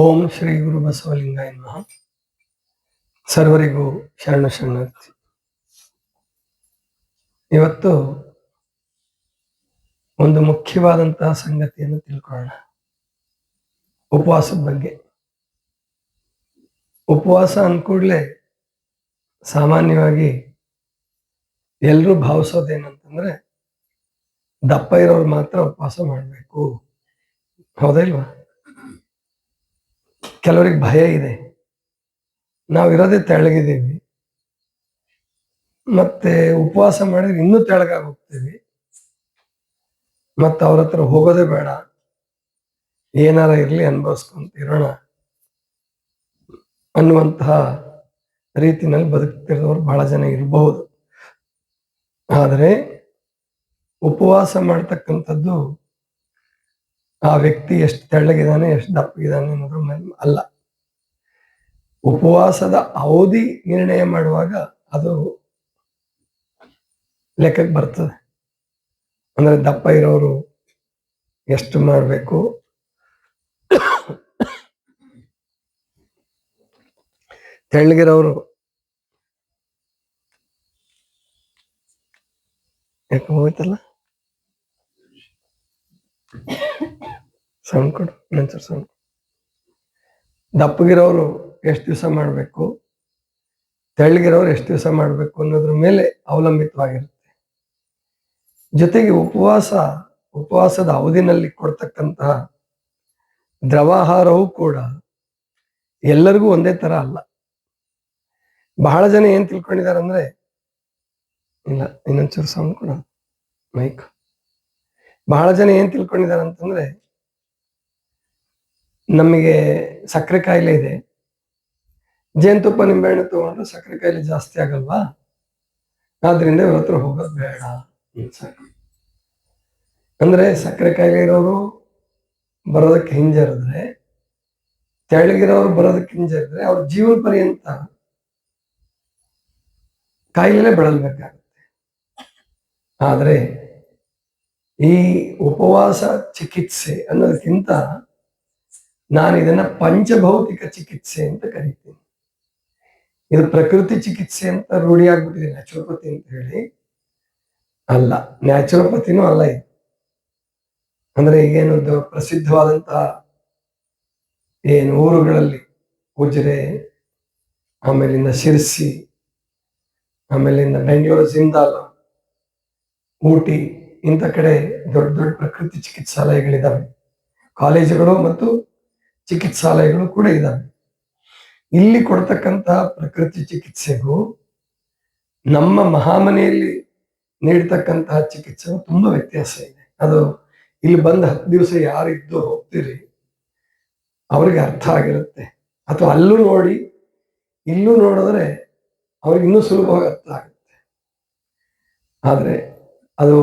ಓಂ ಶ್ರೀ ಗುರು ಬಸವಲಿಂಗಾಯ ನಮಃ. ಸರ್ವರಿಗೂ ಶರಣ ಶರಣಾರ್ಥಿ. ಇವತ್ತು ಒಂದು ಮುಖ್ಯವಾದಂತಹ ಸಂಗತಿಯನ್ನು ತಿಳ್ಕೊಳ್ಳೋಣ. ಉಪವಾಸದ ಬಗ್ಗೆ. ಉಪವಾಸ ಅಂದ್ಕೂಡ್ಲೆ ಸಾಮಾನ್ಯವಾಗಿ ಎಲ್ಲರೂ ಭಾವಿಸೋದೇನಂತಂದ್ರೆ ದಪ್ಪ ಇರೋರು ಮಾತ್ರ ಉಪವಾಸ ಮಾಡಬೇಕು, ಹೌದಾ ಇಲ್ವಾ? ಕೆಲವರಿಗೆ ಭಯ ಇದೆ, ನಾವಿರೋದೇ ತೆಳ್ಳಗಿದ್ದೀವಿ, ಮತ್ತೆ ಉಪವಾಸ ಮಾಡಿದ್ರೆ ಇನ್ನೂ ತೆಳಗಾಗಿ ಹೋಗ್ತೀವಿ, ಮತ್ತೆ ಅವ್ರ ಹತ್ರ ಹೋಗೋದೇ ಬೇಡ, ಏನಾರ ಇರ್ಲಿ ಅನುಭವಿಸ್ಕೊಂತ ಇರೋಣ ಅನ್ನುವಂತಹ ರೀತಿನಲ್ಲಿ ಬದುಕ್ತಿರೋರು ಬಹಳ ಜನ ಇರಬಹುದು. ಆದರೆ ಉಪವಾಸ ಮಾಡ್ತಕ್ಕಂಥದ್ದು ಆ ವ್ಯಕ್ತಿ ಎಷ್ಟು ತೆಳ್ಳಗಿದ್ದಾನೆ, ಎಷ್ಟು ದಪ್ಪಗಿದ್ದಾನೆ ಅನ್ನೋದ್ರ ಮೇಲೆ ಅಲ್ಲ. ಉಪವಾಸದ ಅವಧಿ ನಿರ್ಣಯ ಮಾಡುವಾಗ ಅದು ಲೆಕ್ಕಕ್ಕೆ ಬರ್ತದೆ. ಅಂದ್ರೆ ದಪ್ಪ ಇರೋರು ಎಷ್ಟು ಮಾಡಬೇಕು, ತೆಳ್ಳಗಿರೋರು ಯಾಕೆ ಹೋಯ್ತಲ್ಲ ಸೌಂಡ್ ಕೊಡು, ನಂಚೂರು ಸೌಂಡ್. ದಪ್ಪಗಿರೋರು ಎಷ್ಟು ದಿವಸ ಮಾಡಬೇಕು, ತೆಳ್ಳಗಿರೋರು ಎಷ್ಟು ದಿವಸ ಮಾಡಬೇಕು ಅನ್ನೋದ್ರ ಮೇಲೆ ಅವಲಂಬಿತವಾಗಿರುತ್ತೆ. ಜೊತೆಗೆ ಉಪವಾಸದ ಅವಧಿನಲ್ಲಿ ಕೊಡ್ತಕ್ಕಂತಹ ದ್ರವಾಹಾರವೂ ಕೂಡ ಎಲ್ಲರಿಗೂ ಒಂದೇ ತರ ಅಲ್ಲ. ಬಹಳ ಜನ ಏನ್ ತಿಳ್ಕೊಂಡಿದ್ದಾರೆ ಅಂದ್ರೆ, ಇಲ್ಲ ಇನ್ನೊಂಚೂರು ಸೌಂಡ್ ಕೊಡ ಮೈಕ್. ಬಹಳ ಜನ ಏನ್ ತಿಳ್ಕೊಂಡಿದ್ದಾರೆ ಅಂತಂದ್ರೆ, ನಮಗೆ ಸಕ್ಕರೆ ಕಾಯಿಲೆ ಇದೆ, ಜೇನುತುಪ್ಪ ನಿಂಬೆಹಣ್ಣು ತಗೊಂಡ್ರೆ ಸಕ್ಕರೆ ಕಾಯಿಲೆ ಜಾಸ್ತಿ ಆಗಲ್ವಾ, ಆದ್ರಿಂದ ಇವ್ರ ಹತ್ರ ಹೋಗೋದು ಬೇಡ. ಅಂದ್ರೆ ಸಕ್ಕರೆ ಕಾಯಿಲೆ ಇರೋರು ಬರೋದಕ್ಕೆ ಹಿಂಜರಿದ್ರೆ, ತೆಳ್ಳಗಿರೋರು ಬರೋದಕ್ಕೆ ಹಿಂಜರಿದ್ರೆ ಅವ್ರ ಜೀವನ ಪರ್ಯಂತ ಕಾಯಿಲೆ ಬಳಲ್ಬೇಕಾಗುತ್ತೆ. ಆದ್ರೆ ಈ ಉಪವಾಸ ಚಿಕಿತ್ಸೆ ಅನ್ನೋದಕ್ಕಿಂತ ನಾನು ಇದನ್ನ ಪಂಚಭೌತಿಕ ಚಿಕಿತ್ಸೆ ಅಂತ ಕರಿತೀನಿ. ಇದು ಪ್ರಕೃತಿ ಚಿಕಿತ್ಸೆ ಅಂತ ರೂಢಿಯಾಗ್ಬಿಟ್ಟಿದೆ, ನ್ಯಾಚುರೋಪತಿ ಅಂತ ಹೇಳಿ. ಅಲ್ಲ, ನ್ಯಾಚುರೋಪತಿನೂ ಅಲ್ಲ ಇದು. ಅಂದ್ರೆ ಈಗೇನೊಂದು ಪ್ರಸಿದ್ಧವಾದಂತಹ ಏನು ಊರುಗಳಲ್ಲಿ ಉಜಿರೆ, ಆಮೇಲಿಂದ ಶಿರ್ಸಿ, ಆಮೇಲಿಂದ ಬೆಂಗಳೂರು ಜಿಂದಾಲ, ಊಟಿ, ಇಂಥ ಕಡೆ ದೊಡ್ಡ ದೊಡ್ಡ ಪ್ರಕೃತಿ ಚಿಕಿತ್ಸಾಲಯಗಳಿದ್ದಾವೆ. ಕಾಲೇಜುಗಳು ಮತ್ತು ಚಿಕಿತ್ಸಾಲಯಗಳು ಕೂಡ ಇದ್ದಾವೆ. ಇಲ್ಲಿ ಕೊಡ್ತಕ್ಕಂತಹ ಪ್ರಕೃತಿ ಚಿಕಿತ್ಸೆಗೂ ನಮ್ಮ ಮಹಾಮನೆಯಲ್ಲಿ ನೀಡ್ತಕ್ಕಂತಹ ಚಿಕಿತ್ಸೆಗೂ ತುಂಬಾ ವ್ಯತ್ಯಾಸ ಇದೆ. ಅದು ಇಲ್ಲಿ ಬಂದ 10 ದಿವಸ ಯಾರಿದ್ದು ಹೋಗ್ತೀರಿ ಅವ್ರಿಗೆ ಅರ್ಥ ಆಗಿರುತ್ತೆ. ಅಥವಾ ಅಲ್ಲೂ ನೋಡಿ ಇಲ್ಲೂ ನೋಡಿದ್ರೆ ಅವ್ರಿಗೆ ಇನ್ನೂ ಸುಲಭವಾಗಿ ಅರ್ಥ ಆಗುತ್ತೆ. ಆದ್ರೆ ಅದು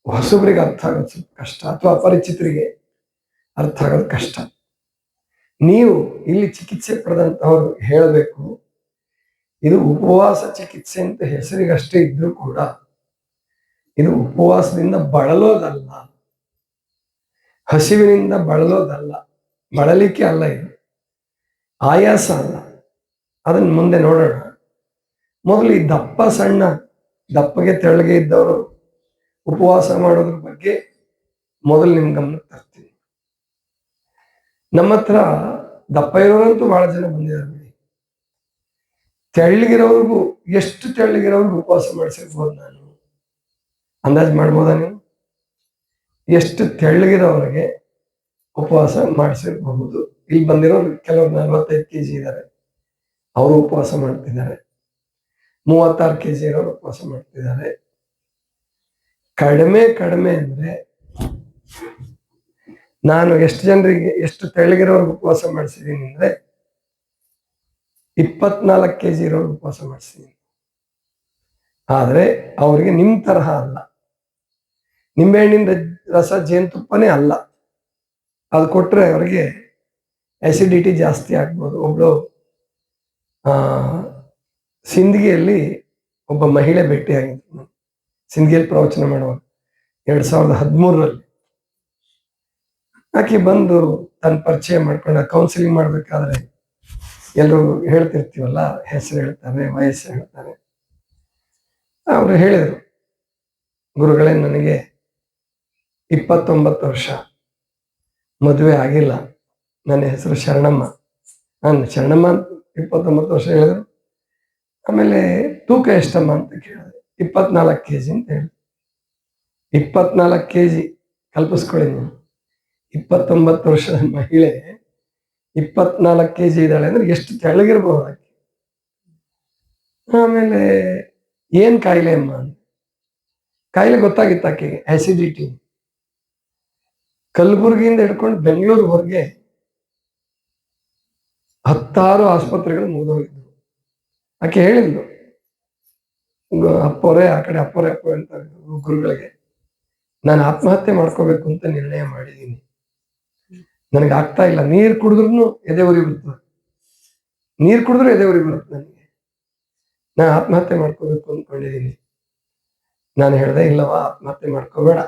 ಹೊಸಬರಿಗೆ ಅರ್ಥ ಆಗೋದು ಸ್ವಲ್ಪ ಕಷ್ಟ, ಅಥವಾ ಅಪರಿಚಿತರಿಗೆ ಅರ್ಥ ಆಗೋದು ಕಷ್ಟ. ನೀವು ಇಲ್ಲಿ ಚಿಕಿತ್ಸೆ ಪಡೆದಂತವ್ರು ಹೇಳಬೇಕು, ಇದು ಉಪವಾಸ ಚಿಕಿತ್ಸೆ ಅಂತ ಹೆಸರಿಗಷ್ಟೇ ಇದ್ರೂ ಕೂಡ ಇದು ಉಪವಾಸದಿಂದ ಬಳಲೋದಲ್ಲ, ಹಸಿವಿನಿಂದ ಬಳಲೋದಲ್ಲ, ಬಳಲಿಕೆ ಅಲ್ಲ, ಇದು ಆಯಾಸ ಅಲ್ಲ. ಅದನ್ನ ಮುಂದೆ ನೋಡೋಣ. ಮೊದಲು ಈ ದಪ್ಪಗೆ ತೆಳ್ಳಗೆ ಇದ್ದವರು ಉಪವಾಸ ಮಾಡೋದ್ರ ಬಗ್ಗೆ ಮೊದಲು ನಿಮ್ ಗಮನಕ್ಕೆ ತರ್ತೀನಿ. ನಮ್ಮ ಹತ್ರ ದಪ್ಪ ಇರೋರಂತೂ ಬಹಳ ಜನ ಬಂದಿದ್ದಾರೆ ಬಿಡಿ. ತೆಳ್ಳಗಿರೋರ್ಗು, ಎಷ್ಟು ತೆಳ್ಳಗಿರೋರ್ಗು ಉಪವಾಸ ಮಾಡಿಸಿರ್ಬೋದು ನಾನು ಅಂದಾಜು ಮಾಡ್ಬೋದಾ ನೀವು? ಎಷ್ಟು ತೆಳ್ಳಗಿರೋರಿಗೆ ಉಪವಾಸ ಮಾಡಿಸಿರಬಹುದು? ಇಲ್ಲಿ ಬಂದಿರೋರು ಕೆಲವರು 45 kg ಇದ್ದಾರೆ, ಅವರು ಉಪವಾಸ ಮಾಡ್ತಿದ್ದಾರೆ. 36 kg ಇರೋರು ಉಪವಾಸ ಮಾಡ್ತಿದ್ದಾರೆ. ಕಡಿಮೆ ಅಂದ್ರೆ ನಾನು ಎಷ್ಟು ತೆಳ್ಳಗಿರೋರ್ಗೆ ಉಪವಾಸ ಮಾಡಿಸಿದೀನಿ ಅಂದ್ರೆ 24 kg ಇರೋರ್ಗೆ ಉಪವಾಸ ಮಾಡಿಸಿದೀನಿ. ಆದ್ರೆ ಅವ್ರಿಗೆ ನಿಮ್ ತರಹ ಅಲ್ಲ, ನಿಂಬೆಹಣ್ಣಿನ ರಸ ಜೇನುತುಪ್ಪನೇ ಅಲ್ಲ. ಅದು ಕೊಟ್ರೆ ಅವ್ರಿಗೆ ಆಸಿಡಿಟಿ ಜಾಸ್ತಿ ಆಗ್ಬೋದು. ಒಬ್ಳು ಸಿಂದಗಿಯಲ್ಲಿ ಒಬ್ಬ ಮಹಿಳೆ ಭೇಟಿಯಾಗಿದ್ದು, ಸಿಂದಗಿಯಲ್ಲಿ ಪ್ರವಚನ ಮಾಡುವಾಗ 2013ರಲ್ಲಿ. ಆಕೆ ಬಂದು ತನ್ನ ಪರಿಚಯ ಮಾಡ್ಕೊಂಡ ಕೌನ್ಸಿಲಿಂಗ್ ಮಾಡ್ಬೇಕಾದ್ರೆ ಎಲ್ಲರೂ ಹೇಳ್ತಿರ್ತೀವಲ್ಲ, ಹೆಸರು ಹೇಳ್ತಾರೆ, ವಯಸ್ಸು ಹೇಳ್ತಾರೆ. ಅವರು ಹೇಳಿದರು, ಗುರುಗಳೇ ನನಗೆ 29 ವರ್ಷ, ಮದುವೆ ಆಗಿಲ್ಲ, ನನ್ನ ಹೆಸರು ಶರಣಮ್ಮ. ನಾನು ಶರಣಮ್ಮ ಅಂತ 29 ವರ್ಷ ಹೇಳಿದ್ರು. ಆಮೇಲೆ ತೂಕ ಎಷ್ಟಮ್ಮ ಅಂತ ಕೇಳಿದೆ. 24 kg ಅಂತ ಹೇಳಿ. 24 kg ಕಲ್ಪಿಸ್ಕೊಳ್ಳಿ ನೀವು. 29 ವರ್ಷದ ಮಹಿಳೆ 24 kg ಇದ್ದಾಳೆ ಅಂದ್ರೆ ಎಷ್ಟು ತೆಳ್ಳಗಿರ್ಬೋದು ಆಕೆ. ಆಮೇಲೆ ಏನ್ ಕಾಯಿಲೆ ಅಮ್ಮ ಅಂತ. ಕಾಯಿಲೆ ಗೊತ್ತಾಗಿತ್ತು ಆಕೆಗೆ, ಆಸಿಡಿಟಿ. ಕಲಬುರಗಿಯಿಂದ ಹಿಡ್ಕೊಂಡು ಬೆಂಗಳೂರುವರೆಗೆ 10 ಆಸ್ಪತ್ರೆಗಳು ಮುಗಿದೋಗಿದ್ವು. ಆಕೆ ಹೇಳಿದ್ಲು, ಅಪ್ಪೋರೆ ಆ ಕಡೆ ಅಪ್ಪೋರೆ ಅಂತ ಗುರುಗಳಿಗೆ, ನಾನು ಆತ್ಮಹತ್ಯೆ ಮಾಡ್ಕೋಬೇಕು ಅಂತ ನಿರ್ಣಯ ಮಾಡಿದ್ದೀನಿ. ನನಗೆ ಆಗ್ತಾ ಇಲ್ಲ. ನೀರು ಕುಡಿದ್ರು ಎದೆ ಉರಿ ಬರ್ತದೆ, ನೀರು ಕುಡಿದ್ರು ಎದೆ ಉರಿ ಬರುತ್ತೆ ನನಗೆ. ನಾನು ಆತ್ಮಹತ್ಯೆ ಮಾಡ್ಕೋಬೇಕು ಅಂದ್ಕೊಂಡಿದ್ದೀನಿ. ನಾನು ಹೇಳ್ದೆ, ಇಲ್ಲವಾ, ಆತ್ಮಹತ್ಯೆ ಮಾಡ್ಕೋಬೇಡ.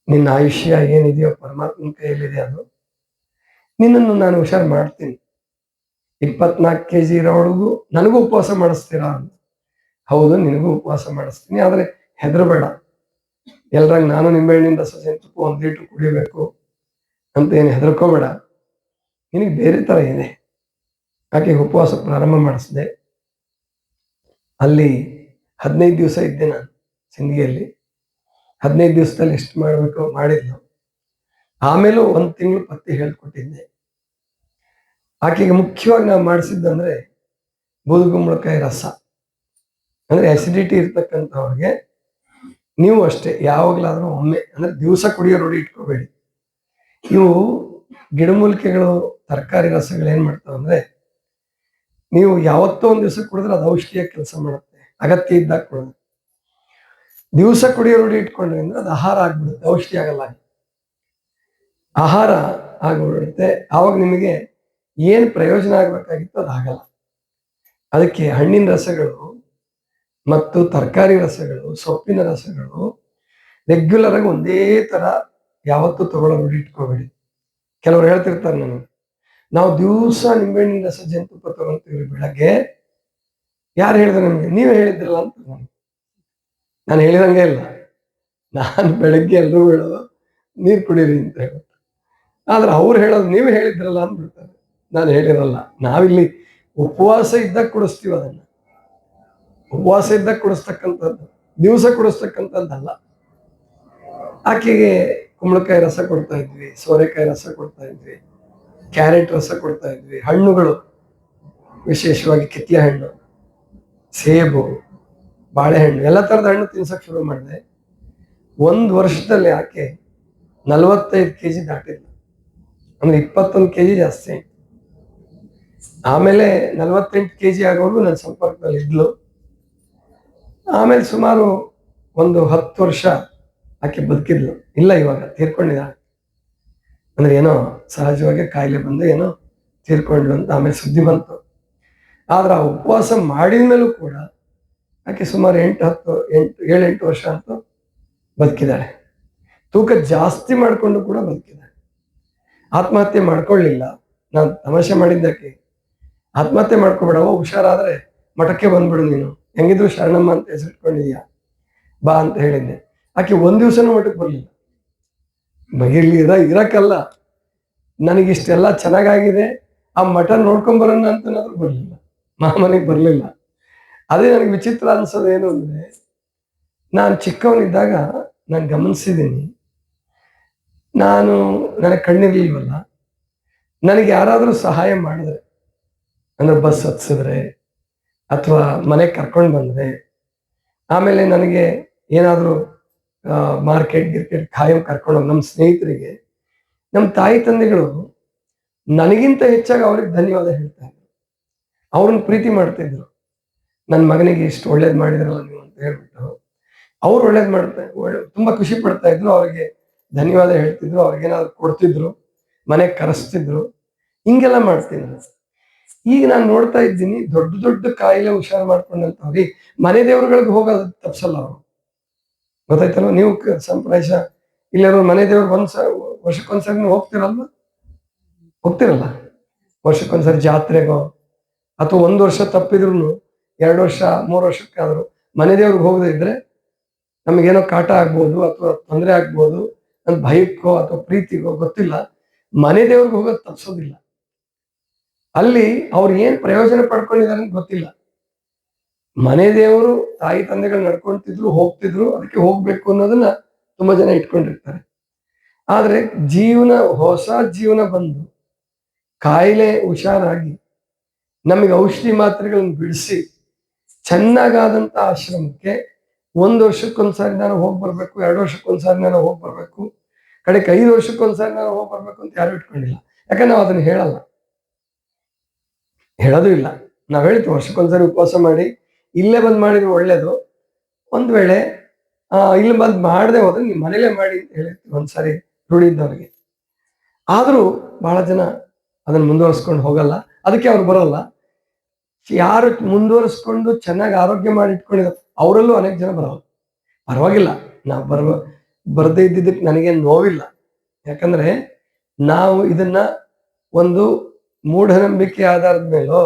ನಿನ್ನ ಆಯುಷ್ಯ ಏನಿದೆಯೋ ಪರಮಾತ್ಮನ ಕೈಯಲ್ಲಿದೆ. ಅದು ನಿನ್ನನ್ನು ನಾನು ಹುಷಾರು ಮಾಡ್ತೀನಿ. 24 kg ಇರೋವರೆಗೂ ನನಗೂ ಉಪವಾಸ ಮಾಡಿಸ್ತೀರಾ ಅಂತ. ಹೌದು, ನಿನಗೂ ಉಪವಾಸ ಮಾಡಿಸ್ತೀನಿ, ಆದ್ರೆ ಹೆದರಬೇಡ. ಎಲ್ರಂಗ್ ನಾನು ನಿಂಬೆಹಣ್ಣಿನ ರಸ ತುಪ್ಪ 1 ಲೀಟರ್ ಕುಡಿಬೇಕು ಅಂತ ಏನು ಹೆದರ್ಕೋಬೇಡ. ನಿನಗೆ ಬೇರೆ ತರ ಇದೆ. ಆಕೆ ಉಪವಾಸ ಪ್ರಾರಂಭ ಮಾಡಿಸಿದೆ. ಅಲ್ಲಿ 15 ದಿವಸ ಇದ್ದೆ ನಾನು ಸಿಂದಗಿಯಲ್ಲಿ. 15 ದಿವಸದಲ್ಲಿ ಎಷ್ಟು ಮಾಡಬೇಕು ಮಾಡಿದ್ಲು. ಆಮೇಲೂ 1 ತಿಂಗಳು ಪತ್ತೆ ಹೇಳ್ಕೊಟ್ಟಿದ್ದೆ. ಆಕೆಗೆ ಮುಖ್ಯವಾಗಿ ನಾವು ಮಾಡಿಸಿದ್ದಂದ್ರೆ ಬೂದುಗುಂಬಳಕಾಯಿ ರಸ. ಅಂದ್ರೆ ಆಸಿಡಿಟಿ ಇರ್ತಕ್ಕಂಥವ್ರಿಗೆ ನೀವು ಅಷ್ಟೇ ಯಾವಾಗ್ಲಾದ್ರೂ ಒಮ್ಮೆ, ಅಂದ್ರೆ ದಿವಸ ಕುಡಿಯೋ ರೂಢಿ ಇಟ್ಕೋಬೇಡಿ. ಇವು ಗಿಡಮೂಲಿಕೆಗಳು, ತರಕಾರಿ ರಸಗಳು ಏನ್ ಮಾಡ್ತಾವ ಅಂದ್ರೆ, ನೀವು ಯಾವತ್ತೋ ಒಂದ್ ದಿವಸ ಕುಡಿದ್ರೆ ಅದು ಔಷಧಿಯ ಕೆಲಸ ಮಾಡುತ್ತೆ, ಅಗತ್ಯ ಇದ್ದಾಗ ಕುಡಿದ್ರೆ. ದಿವಸ ಕುಡಿಯೋ ರೂಢಿ ಇಟ್ಕೊಂಡ್ರೆ ಅಂದ್ರೆ ಅದು ಆಹಾರ ಆಗ್ಬಿಡುತ್ತೆ, ಔಷಧಿ ಆಗಲ್ಲ. ಆಹಾರ ಆಗ್ಬಿಡುತ್ತೆ. ಆವಾಗ ನಿಮಗೆ ಏನ್ ಪ್ರಯೋಜನ ಆಗ್ಬೇಕಾಗಿತ್ತು ಅದಾಗಲ್ಲ. ಅದಕ್ಕೆ ಹಣ್ಣಿನ ರಸಗಳು ಮತ್ತು ತರಕಾರಿ ರಸಗಳು, ಸೊಪ್ಪಿನ ರಸಗಳು ರೆಗ್ಯುಲರ್ ಆಗಿ ಒಂದೇ ತರ ಯಾವತ್ತೂ ತಗೊಳ್ಳೋ ರೂಢಿ ಇಟ್ಕೋಬೇಡಿ. ಕೆಲವರು ಹೇಳ್ತಿರ್ತಾರೆ ನನಗೆ, ನಾವು ದಿವಸ ನಿಂಬೆಹಣ್ಣಿನ ರಸ ಜೇನುತುಪ್ಪ ತಗೊಂತೀವಿ ಬೆಳಗ್ಗೆ. ಯಾರು ಹೇಳಿದ್ರು ನಿಮ್ಗೆ? ನೀವೇ ಹೇಳಿದ್ರಲ್ಲ ಅಂತ. ನಾನು ಹೇಳಿದಂಗೆ ಇಲ್ಲ. ನಾನು ಬೆಳಗ್ಗೆ ಎಲ್ಲರೂ ಹೇಳೋದು ನೀರು ಕುಡೀರಿ ಅಂತ ಹೇಳೋದು. ಆದ್ರೆ ಅವ್ರು ಹೇಳೋದು ನೀವೇ ಹೇಳಿದ್ರಲ್ಲ ಅಂದ್ಬಿಡ್ತಾರೆ. ನಾನು ಹೇಳಿರಲ್ಲ. ನಾವಿಲ್ಲಿ ಉಪವಾಸ ಇದ್ದಾಗ ಕುಡಿಸ್ತೀವಿ ಅದನ್ನ. ಉಪವಾಸ ಇದ್ದಾಗ ಕುಡಿಸ್ತಕ್ಕಂಥದ್ದು, ದಿವಸ ಕುಡಿಸ್ತಕ್ಕಂಥದ್ದಲ್ಲ. ಆಕೆಗೆ ಕುಂಬಳಕಾಯಿ ರಸ ಕೊಡ್ತಾ ಇದ್ವಿ, ಸೋರೆಕಾಯಿ ರಸ ಕೊಡ್ತಾ ಇದ್ವಿ, ಕ್ಯಾರೆಟ್ ರಸ ಕೊಡ್ತಾ ಇದ್ವಿ. ಹಣ್ಣುಗಳು ವಿಶೇಷವಾಗಿ ಕಿತ್ಲೆ ಹಣ್ಣು, ಸೇಬು, ಬಾಳೆಹಣ್ಣು, ಎಲ್ಲ ತರದ ಹಣ್ಣು ತಿನ್ಸಕ್ ಶುರು ಮಾಡಿದೆ. 1 ವರ್ಷದಲ್ಲಿ ಆಕೆ 45 kg ದಾಟಿದ್ಲು. ಅಂದ್ರೆ 21 kg ಜಾಸ್ತಿ ಆಯ್ತು. ಆಮೇಲೆ 48 kg ಆಗೋರು ನನ್ನ ಸಂಪರ್ಕದಲ್ಲಿ ಇದ್ಲು. ಆಮೇಲೆ ಸುಮಾರು ಒಂದು 10 ವರ್ಷ ಆಕೆ ಬದುಕಿದ್ಲು. ಇಲ್ಲ, ಇವಾಗ ತೀರ್ಕೊಂಡಿದ್ದಾಳೆ. ಅಂದ್ರೆ ಏನೋ ಸಹಜವಾಗಿ ಕಾಯಿಲೆ ಬಂದು ಏನೋ ತೀರ್ಕೊಂಡ್ಲು ಅಂತ ಆಮೇಲೆ ಸುದ್ದಿ ಬಂತು. ಆದ್ರೆ ಆ ಉಪವಾಸ ಮಾಡಿದ ಮೇಲೂ ಕೂಡ ಆಕೆ ಸುಮಾರು 7-8 ವರ್ಷ ಅಂತೂ ಬದುಕಿದ್ದಾಳೆ. ತೂಕ ಜಾಸ್ತಿ ಮಾಡಿಕೊಂಡು ಕೂಡ ಬದುಕಿದ್ದಾಳೆ. ಆತ್ಮಹತ್ಯೆ ಮಾಡ್ಕೊಳ್ಳಿಲ್ಲ. ನಾನು ತಮಾಷೆ ಮಾಡಿದ್ದಕ್ಕೆ, ಆತ್ಮಹತ್ಯೆ ಮಾಡ್ಕೊಬೇಡವ, ಹುಷಾರಾದ್ರೆ ಮಠಕ್ಕೆ ಬಂದ್ಬಿಡು, ನೀನು ಹೆಂಗಿದ್ರು ಶರಣಮ್ಮ ಅಂತ ಹೆಸರಿಟ್ಕೊಂಡಿದ್ಯಾ, ಬಾ ಅಂತ ಹೇಳಿದ್ದೆ. ಆಕೆ 1 ದಿವಸನೂ ಮಠಕ್ಕೆ ಬರ್ಲಿಲ್ಲ. ಇಲ್ಲಿ ಇರಕ್ಕಲ್ಲ, ನನಗಿಷ್ಟೆಲ್ಲ ಚೆನ್ನಾಗಾಗಿದೆ, ಆ ಮಠ ನೋಡ್ಕೊಂಬರೋಣ ಅಂತನಾದ್ರೂ ಬರ್ಲಿಲ್ಲ, ಮನೆಗೆ ಬರ್ಲಿಲ್ಲ. ಅದೇ ನನಗೆ ವಿಚಿತ್ರ ಅನ್ಸೋದು ಏನು ಅಂದ್ರೆ, ನಾನು ಚಿಕ್ಕವನಿದ್ದಾಗ ನಾನು ಗಮನಿಸಿದ್ದೀನಿ, ನನಗೆ ಕಣ್ಣಿರ್ಲಿಲ್ವಲ್ಲ, ನನಗೆ ಯಾರಾದರೂ ಸಹಾಯ ಮಾಡಿದ್ರೆ, ಅಂದ್ರೆ ಬಸ್ ಹತ್ಸಿದ್ರೆ ಅಥವಾ ಮನೆಗೆ ಕರ್ಕೊಂಡು ಬಂದ್ರೆ, ಆಮೇಲೆ ನನಗೆ ಏನಾದರೂ ಮಾರ್ಕೆಟ್ ಖಾಯಂ ಕರ್ಕೊಂಡೋಗಿ ನಮ್ಮ ಸ್ನೇಹಿತರಿಗೆ, ನಮ್ಮ ತಾಯಿ ತಂದೆಗಳು ನನಗಿಂತ ಹೆಚ್ಚಾಗಿ ಅವ್ರಿಗೆ ಧನ್ಯವಾದ ಹೇಳ್ತಾ ಇದ್ರು. ಅವ್ರನ್ನ ಪ್ರೀತಿ ಮಾಡ್ತಾ ಇದ್ರು. ನನ್ನ ಮಗನಿಗೆ ಇಷ್ಟು ಒಳ್ಳೇದು ಮಾಡಿದ್ರಲ್ಲ ನೀವು ಅಂತ ಹೇಳ್ಬಿಟ್ಟು ಅವ್ರು ಒಳ್ಳೇದು ತುಂಬಾ ಖುಷಿ ಪಡ್ತಾ ಇದ್ರು. ಅವ್ರಿಗೆ ಧನ್ಯವಾದ ಹೇಳ್ತಿದ್ರು, ಅವ್ರಿಗೇನಾದ್ರು ಕೊಡ್ತಿದ್ರು, ಮನೆಗೆ ಕರೆಸ್ತಿದ್ರು, ಹಿಂಗೆಲ್ಲ ಮಾಡ್ತಿದ್ರು. ಈಗ ನಾನು ನೋಡ್ತಾ ಇದ್ದೀನಿ, ದೊಡ್ಡ ದೊಡ್ಡ ಕಾಯಿಲೆ ಹುಷಾರು ಮಾಡ್ಕೊಂಡಂತವ್ರಿಗೆ ಮನೆ ದೇವ್ರುಗಳಿಗೆ ಹೋಗೋದು ತಪ್ಸಲ್ಲ ಅವರು. ಗೊತ್ತಾಯ್ತಲ್ವ? ನೀವು ಸಂಪ್ರಾಯಶ ಇಲ್ಲಾರು ಮನೆ ದೇವ್ರು ವರ್ಷಕ್ಕೊಂದ್ಸರಿ ನೀವು ಹೋಗ್ತಿರಲ್ವ? ಹೋಗ್ತಿರಲ್ಲ? ವರ್ಷಕ್ಕೊಂದ್ಸರಿ ಜಾತ್ರೆಗೋ ಅಥವಾ 1 ವರ್ಷ ತಪ್ಪಿದ್ರು 2 ವರ್ಷ 3 ವರ್ಷಕ್ಕಾದ್ರು ಮನೆ ದೇವ್ರಿಗೆ ಹೋಗದೇ ಇದ್ರೆ ನಮಗೇನೋ ಕಾಟ ಆಗ್ಬೋದು ಅಥವಾ ತೊಂದರೆ ಆಗ್ಬೋದು ಅಂತ ಭಯಕ್ಕೋ ಅಥವಾ ಪ್ರೀತಿಗೋ ಗೊತ್ತಿಲ್ಲ, ಮನೆ ದೇವ್ರಿಗೆ ಹೋಗೋದು ತಪ್ಸೋದಿಲ್ಲ. ಅಲ್ಲಿ ಅವ್ರು ಏನ್ ಪ್ರಯೋಜನ ಪಡ್ಕೊಂಡಿದ್ದಾರೆ ಅಂತ ಗೊತ್ತಿಲ್ಲ. ಮನೆ ದೇವರು ತಾಯಿ ತಂದೆಗಳು ನಡ್ಕೊಂತಿದ್ರು, ಹೋಗ್ತಿದ್ರು, ಅದಕ್ಕೆ ಹೋಗ್ಬೇಕು ಅನ್ನೋದನ್ನ ತುಂಬಾ ಜನ ಇಟ್ಕೊಂಡಿರ್ತಾರೆ. ಆದ್ರೆ ಹೊಸ ಜೀವನ ಬಂದು ಕಾಯಿಲೆ ಹುಷಾರಾಗಿ ನಮಗೆ ಔಷಧಿ ಮಾತ್ರೆಗಳನ್ನು ಬಿಡಿಸಿ ಚೆನ್ನಾಗಾದಂತ ಆಶ್ರಮಕ್ಕೆ 1 ವರ್ಷಕ್ಕೊಂದ್ಸಾರಿ ನಾನು ಹೋಗಿ ಬರ್ಬೇಕು, 2 ವರ್ಷಕ್ಕೊಂದ್ಸಾರಿ ನಾನು ಹೋಗಿ ಬರ್ಬೇಕು, ಕಡೆಗೆ 5 ವರ್ಷಕ್ಕೊಂದ್ಸಾರಿ ನಾನು ಹೋಗಿ ಬರ್ಬೇಕು ಅಂತ ಯಾರು ಇಟ್ಕೊಂಡಿಲ್ಲ. ಯಾಕಂದ್ರೆ ನಾವು ಅದನ್ನ ಹೇಳೋದು ಇಲ್ಲ. ನಾವ್ ಹೇಳ್ತೀವಿ ವರ್ಷಕ್ಕೊಂದ್ಸರಿ ಉಪವಾಸ ಮಾಡಿ ಇಲ್ಲೇ ಬಂದ್ ಮಾಡಿದ್ರೆ ಒಳ್ಳೇದು. ಒಂದ್ ವೇಳೆ ಇಲ್ಲಿ ಬಂದ್ ಮಾಡದೆ ಹೋದ್ರೆ ನೀವು ಮನೇಲೆ ಮಾಡಿ ಅಂತ ಹೇಳಿರ್ತೀವಿ ಒಂದ್ಸಾರಿ ರೂಢಿ ಇದ್ದವ್ರಿಗೆ. ಆದ್ರೂ ಬಹಳ ಜನ ಅದನ್ನ ಮುಂದುವರಿಸ್ಕೊಂಡು ಹೋಗಲ್ಲ, ಅದಕ್ಕೆ ಅವ್ರು ಬರೋಲ್ಲ. ಯಾರು ಮುಂದುವರಿಸ್ಕೊಂಡು ಚೆನ್ನಾಗಿ ಆರೋಗ್ಯ ಮಾಡಿ ಇಟ್ಕೊಂಡಿದ್ದಾರೆ ಅವರಲ್ಲೂ ಅನೇಕ ಜನ ಬರೋಲ್ಲ. ಪರವಾಗಿಲ್ಲ, ನಾವು ಬರದೇ ಇದ್ದಿದ್ದಕ್ಕೆ ನನಗೇನು ನೋವಿಲ್ಲ. ಯಾಕಂದ್ರೆ ನಾವು ಇದನ್ನ ಒಂದು ಮೂಢನಂಬಿಕೆ ಆಧಾರದ ಮೇಲೋ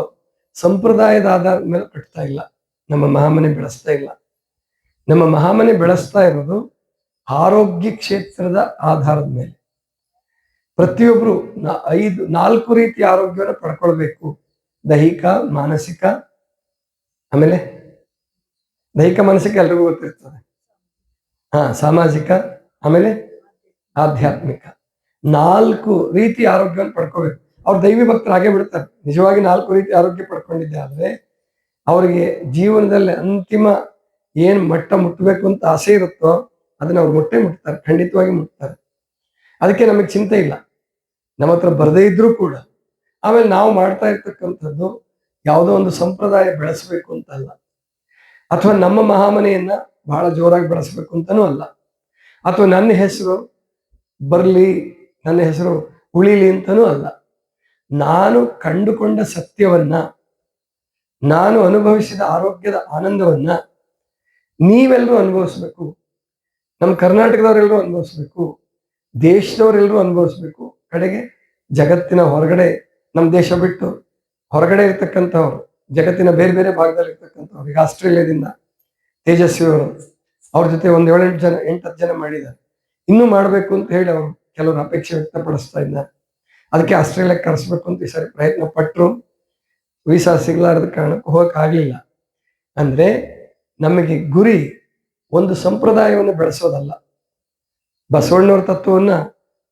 ಸಂಪ್ರದಾಯದ ಆಧಾರದ ಮೇಲೆ ಕಟ್ತಾ ಇಲ್ಲ. ನಮ್ಮ ಮಹಾಮನೆ ಬೆಳೆಸ್ತಾ ಇಲ್ಲ. ನಮ್ಮ ಮಹಾಮನೆ ಬೆಳೆಸ್ತಾ ಇರೋದು ಆರೋಗ್ಯ ಕ್ಷೇತ್ರದ ಆಧಾರದ ಮೇಲೆ. ಪ್ರತಿಯೊಬ್ರು 4 ರೀತಿಯ ಆರೋಗ್ಯವನ್ನು ಪಡ್ಕೊಳ್ಬೇಕು. ದೈಹಿಕ, ಮಾನಸಿಕ, ಆಮೇಲೆ ದೈಹಿಕ ಮಾನಸಿಕ ಎಲ್ರಿಗೂ ಗೊತ್ತಿರ್ತದೆ. ಸಾಮಾಜಿಕ, ಆಮೇಲೆ ಆಧ್ಯಾತ್ಮಿಕ. 4 ರೀತಿ ಆರೋಗ್ಯವನ್ನು ಪಡ್ಕೋಬೇಕು. ಅವ್ರು ದೈವಿ ಭಕ್ತರು ಹಾಗೆ ಬಿಡ್ತಾರೆ. ನಿಜವಾಗಿ 4 ರೀತಿ ಆರೋಗ್ಯ ಪಡ್ಕೊಂಡಿದ್ದೆ ಆದ್ರೆ ಅವರಿಗೆ ಜೀವನದಲ್ಲಿ ಅಂತಿಮ ಏನ್ ಮಟ್ಟ ಮುಟ್ಟಬೇಕು ಅಂತ ಆಸೆ ಇರುತ್ತೋ ಅದನ್ನ ಅವ್ರು ಮುಟ್ತಾರೆ, ಖಂಡಿತವಾಗಿ ಮುಟ್ತಾರೆ. ಅದಕ್ಕೆ ನಮಗೆ ಚಿಂತೆ ಇಲ್ಲ. ನಮ್ಮ ಹತ್ರ ಬರದೇ ಇದ್ರೂ ಕೂಡ ಆಮೇಲೆ ನಾವು ಮಾಡ್ತಾ ಇರ್ತಕ್ಕಂಥದ್ದು ಯಾವುದೋ ಒಂದು ಸಂಪ್ರದಾಯ ಬೆಳೆಸ್ಬೇಕು ಅಂತ ಅಲ್ಲ, ಅಥವಾ ನಮ್ಮ ಮಹಾಮನೆಯನ್ನ ಬಹಳ ಜೋರಾಗಿ ಬೆಳೆಸ್ಬೇಕು ಅಂತಾನೂ ಅಲ್ಲ, ಅಥವಾ ನನ್ನ ಹೆಸರು ಬರ್ಲಿ, ನನ್ನ ಹೆಸರು ಉಳಿಲಿ ಅಂತಾನೂ ಅಲ್ಲ. ನಾನು ಕಂಡುಕೊಂಡ ಸತ್ಯವನ್ನ, ನಾನು ಅನುಭವಿಸಿದ ಆರೋಗ್ಯದ ಆನಂದವನ್ನ ನೀವೆಲ್ಲರೂ ಅನುಭವಿಸ್ಬೇಕು. ನಮ್ಮ ಕರ್ನಾಟಕದವರೆಲ್ಲರೂ ಅನುಭವಿಸ್ಬೇಕು, ದೇಶದವರೆಲ್ಲರೂ ಅನುಭವಿಸ್ಬೇಕು. ಕಡೆಗೆ ಜಗತ್ತಿನ ಹೊರಗಡೆ, ನಮ್ಮ ದೇಶ ಬಿಟ್ಟು ಹೊರಗಡೆ ಇರ್ತಕ್ಕಂಥವ್ರು, ಜಗತ್ತಿನ ಬೇರೆ ಬೇರೆ ಭಾಗದಲ್ಲಿ ಇರ್ತಕ್ಕಂಥವ್ರು, ಈಗ ಆಸ್ಟ್ರೇಲಿಯಾದಿಂದ ತೇಜಸ್ವಿ ಅವರು, ಅವ್ರ ಜೊತೆ ಒಂದು 7-8 ಜನ ಮಾಡಿದ್ದಾರೆ. ಇನ್ನೂ ಮಾಡ್ಬೇಕು ಅಂತ ಹೇಳಿ ಅವರು ಕೆಲವರು ಅಪೇಕ್ಷೆ ವ್ಯಕ್ತಪಡಿಸ್ತಾ ಇದ್ದಾರೆ. ಅದಕ್ಕೆ ಆಸ್ಟ್ರೇಲಿಯಾಕ್ಕೆ ಕರೆಸ್ಬೇಕು ಅಂತ ಈ ಸರಿ ಪ್ರಯತ್ನ ಪಟ್ಟರು. ವೀಸಾ ಸಿಗ್ಲಾರದ ಕಾರಣಕ್ಕೆ ಹೋಗಕ್ ಆಗ್ಲಿಲ್ಲ. ಅಂದ್ರೆ ನಮಗೆ ಗುರಿ ಒಂದು ಸಂಪ್ರದಾಯವನ್ನು ಬೆಳೆಸೋದಲ್ಲ, ಬಸವಣ್ಣವ್ರ ತತ್ವವನ್ನ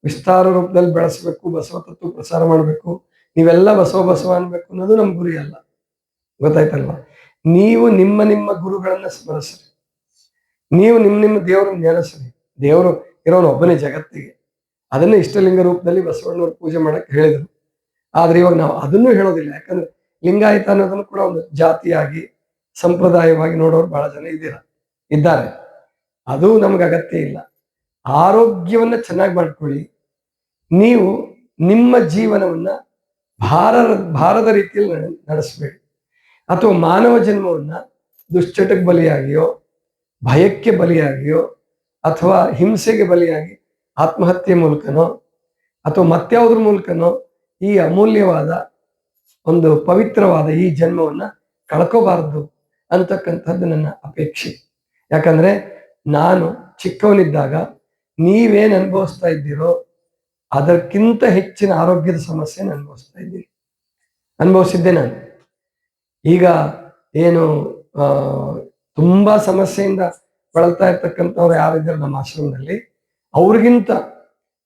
ವಿಸ್ತಾರ ರೂಪದಲ್ಲಿ ಬೆಳೆಸಬೇಕು, ಬಸವ ತತ್ವ ಪ್ರಸಾರ ಮಾಡಬೇಕು, ನೀವೆಲ್ಲ ಬಸವ ಅನ್ಬೇಕು ಅನ್ನೋದು ನಮ್ ಗುರಿ ಅಲ್ಲ. ಗೊತ್ತಾಯ್ತಲ್ವಾ? ನೀವು ನಿಮ್ಮ ಗುರುಗಳನ್ನ ಸ್ಮರಿಸ್ರಿ, ನೀವು ನಿಮ್ಮ ದೇವರನ್ನ ನೆನೆಸ್ರಿ. ದೇವರು ಇರೋನು ಒಬ್ಬನೇ ಜಗತ್ತಿಗೆ. ಅದನ್ನೇ ಇಷ್ಟಲಿಂಗ ರೂಪದಲ್ಲಿ ಬಸವಣ್ಣವ್ರು ಪೂಜೆ ಮಾಡಕ್ ಹೇಳಿದ್ರು. ಆದ್ರೆ ಇವಾಗ ನಾವು ಅದನ್ನೂ ಹೇಳೋದಿಲ್ಲ. ಯಾಕಂದ್ರೆ ಲಿಂಗಾಯತ ಅನ್ನೋದನ್ನು ಕೂಡ ಒಂದು ಜಾತಿಯಾಗಿ ಸಂಪ್ರದಾಯವಾಗಿ ನೋಡೋರು ಬಹಳ ಜನ ಇದ್ದಾರೆ. ಅದು ನಮ್ಗೆ ಅಗತ್ಯ ಇಲ್ಲ. ಆರೋಗ್ಯವನ್ನ ಚೆನ್ನಾಗಿ ಮಾಡ್ಕೊಳ್ಳಿ. ನೀವು ನಿಮ್ಮ ಜೀವನವನ್ನ ಭಾರದ ರೀತಿಯಲ್ಲಿ ನಡೆಸಬೇಡಿ. ಅಥವಾ ಮಾನವ ಜನ್ಮವನ್ನ ದುಶ್ಚಟಕ್ಕೆ ಬಲಿಯಾಗಿಯೋ, ಭಯಕ್ಕೆ ಬಲಿಯಾಗಿಯೋ, ಅಥವಾ ಹಿಂಸೆಗೆ ಬಲಿಯಾಗಿ ಆತ್ಮಹತ್ಯೆ ಮೂಲಕನೋ ಅಥವಾ ಮತ್ಯಾವುದ್ರ ಮೂಲಕನೋ ಈ ಅಮೂಲ್ಯವಾದ ಒಂದು ಪವಿತ್ರವಾದ ಈ ಜನ್ಮವನ್ನ ಕಳ್ಕೋಬಾರದು ಅಂತಕ್ಕಂಥದ್ದು ನನ್ನ ಅಪೇಕ್ಷೆ. ಯಾಕಂದ್ರೆ ನಾನು ಚಿಕ್ಕವನಿದ್ದಾಗ ನೀವೇನ್ ಅನುಭವಿಸ್ತಾ ಇದ್ದೀರೋ ಅದಕ್ಕಿಂತ ಹೆಚ್ಚಿನ ಆರೋಗ್ಯದ ಸಮಸ್ಯೆ ಅನುಭವಿಸಿದ್ದೆ ನಾನು. ಈಗ ಏನು ತುಂಬಾ ಸಮಸ್ಯೆಯಿಂದ ಬಳಲ್ತಾ ಇರ್ತಕ್ಕಂಥವ್ರು ಯಾರಿದ್ದಾರೆ ನಮ್ಮ ಆಶ್ರಮದಲ್ಲಿ, ಅವ್ರಿಗಿಂತ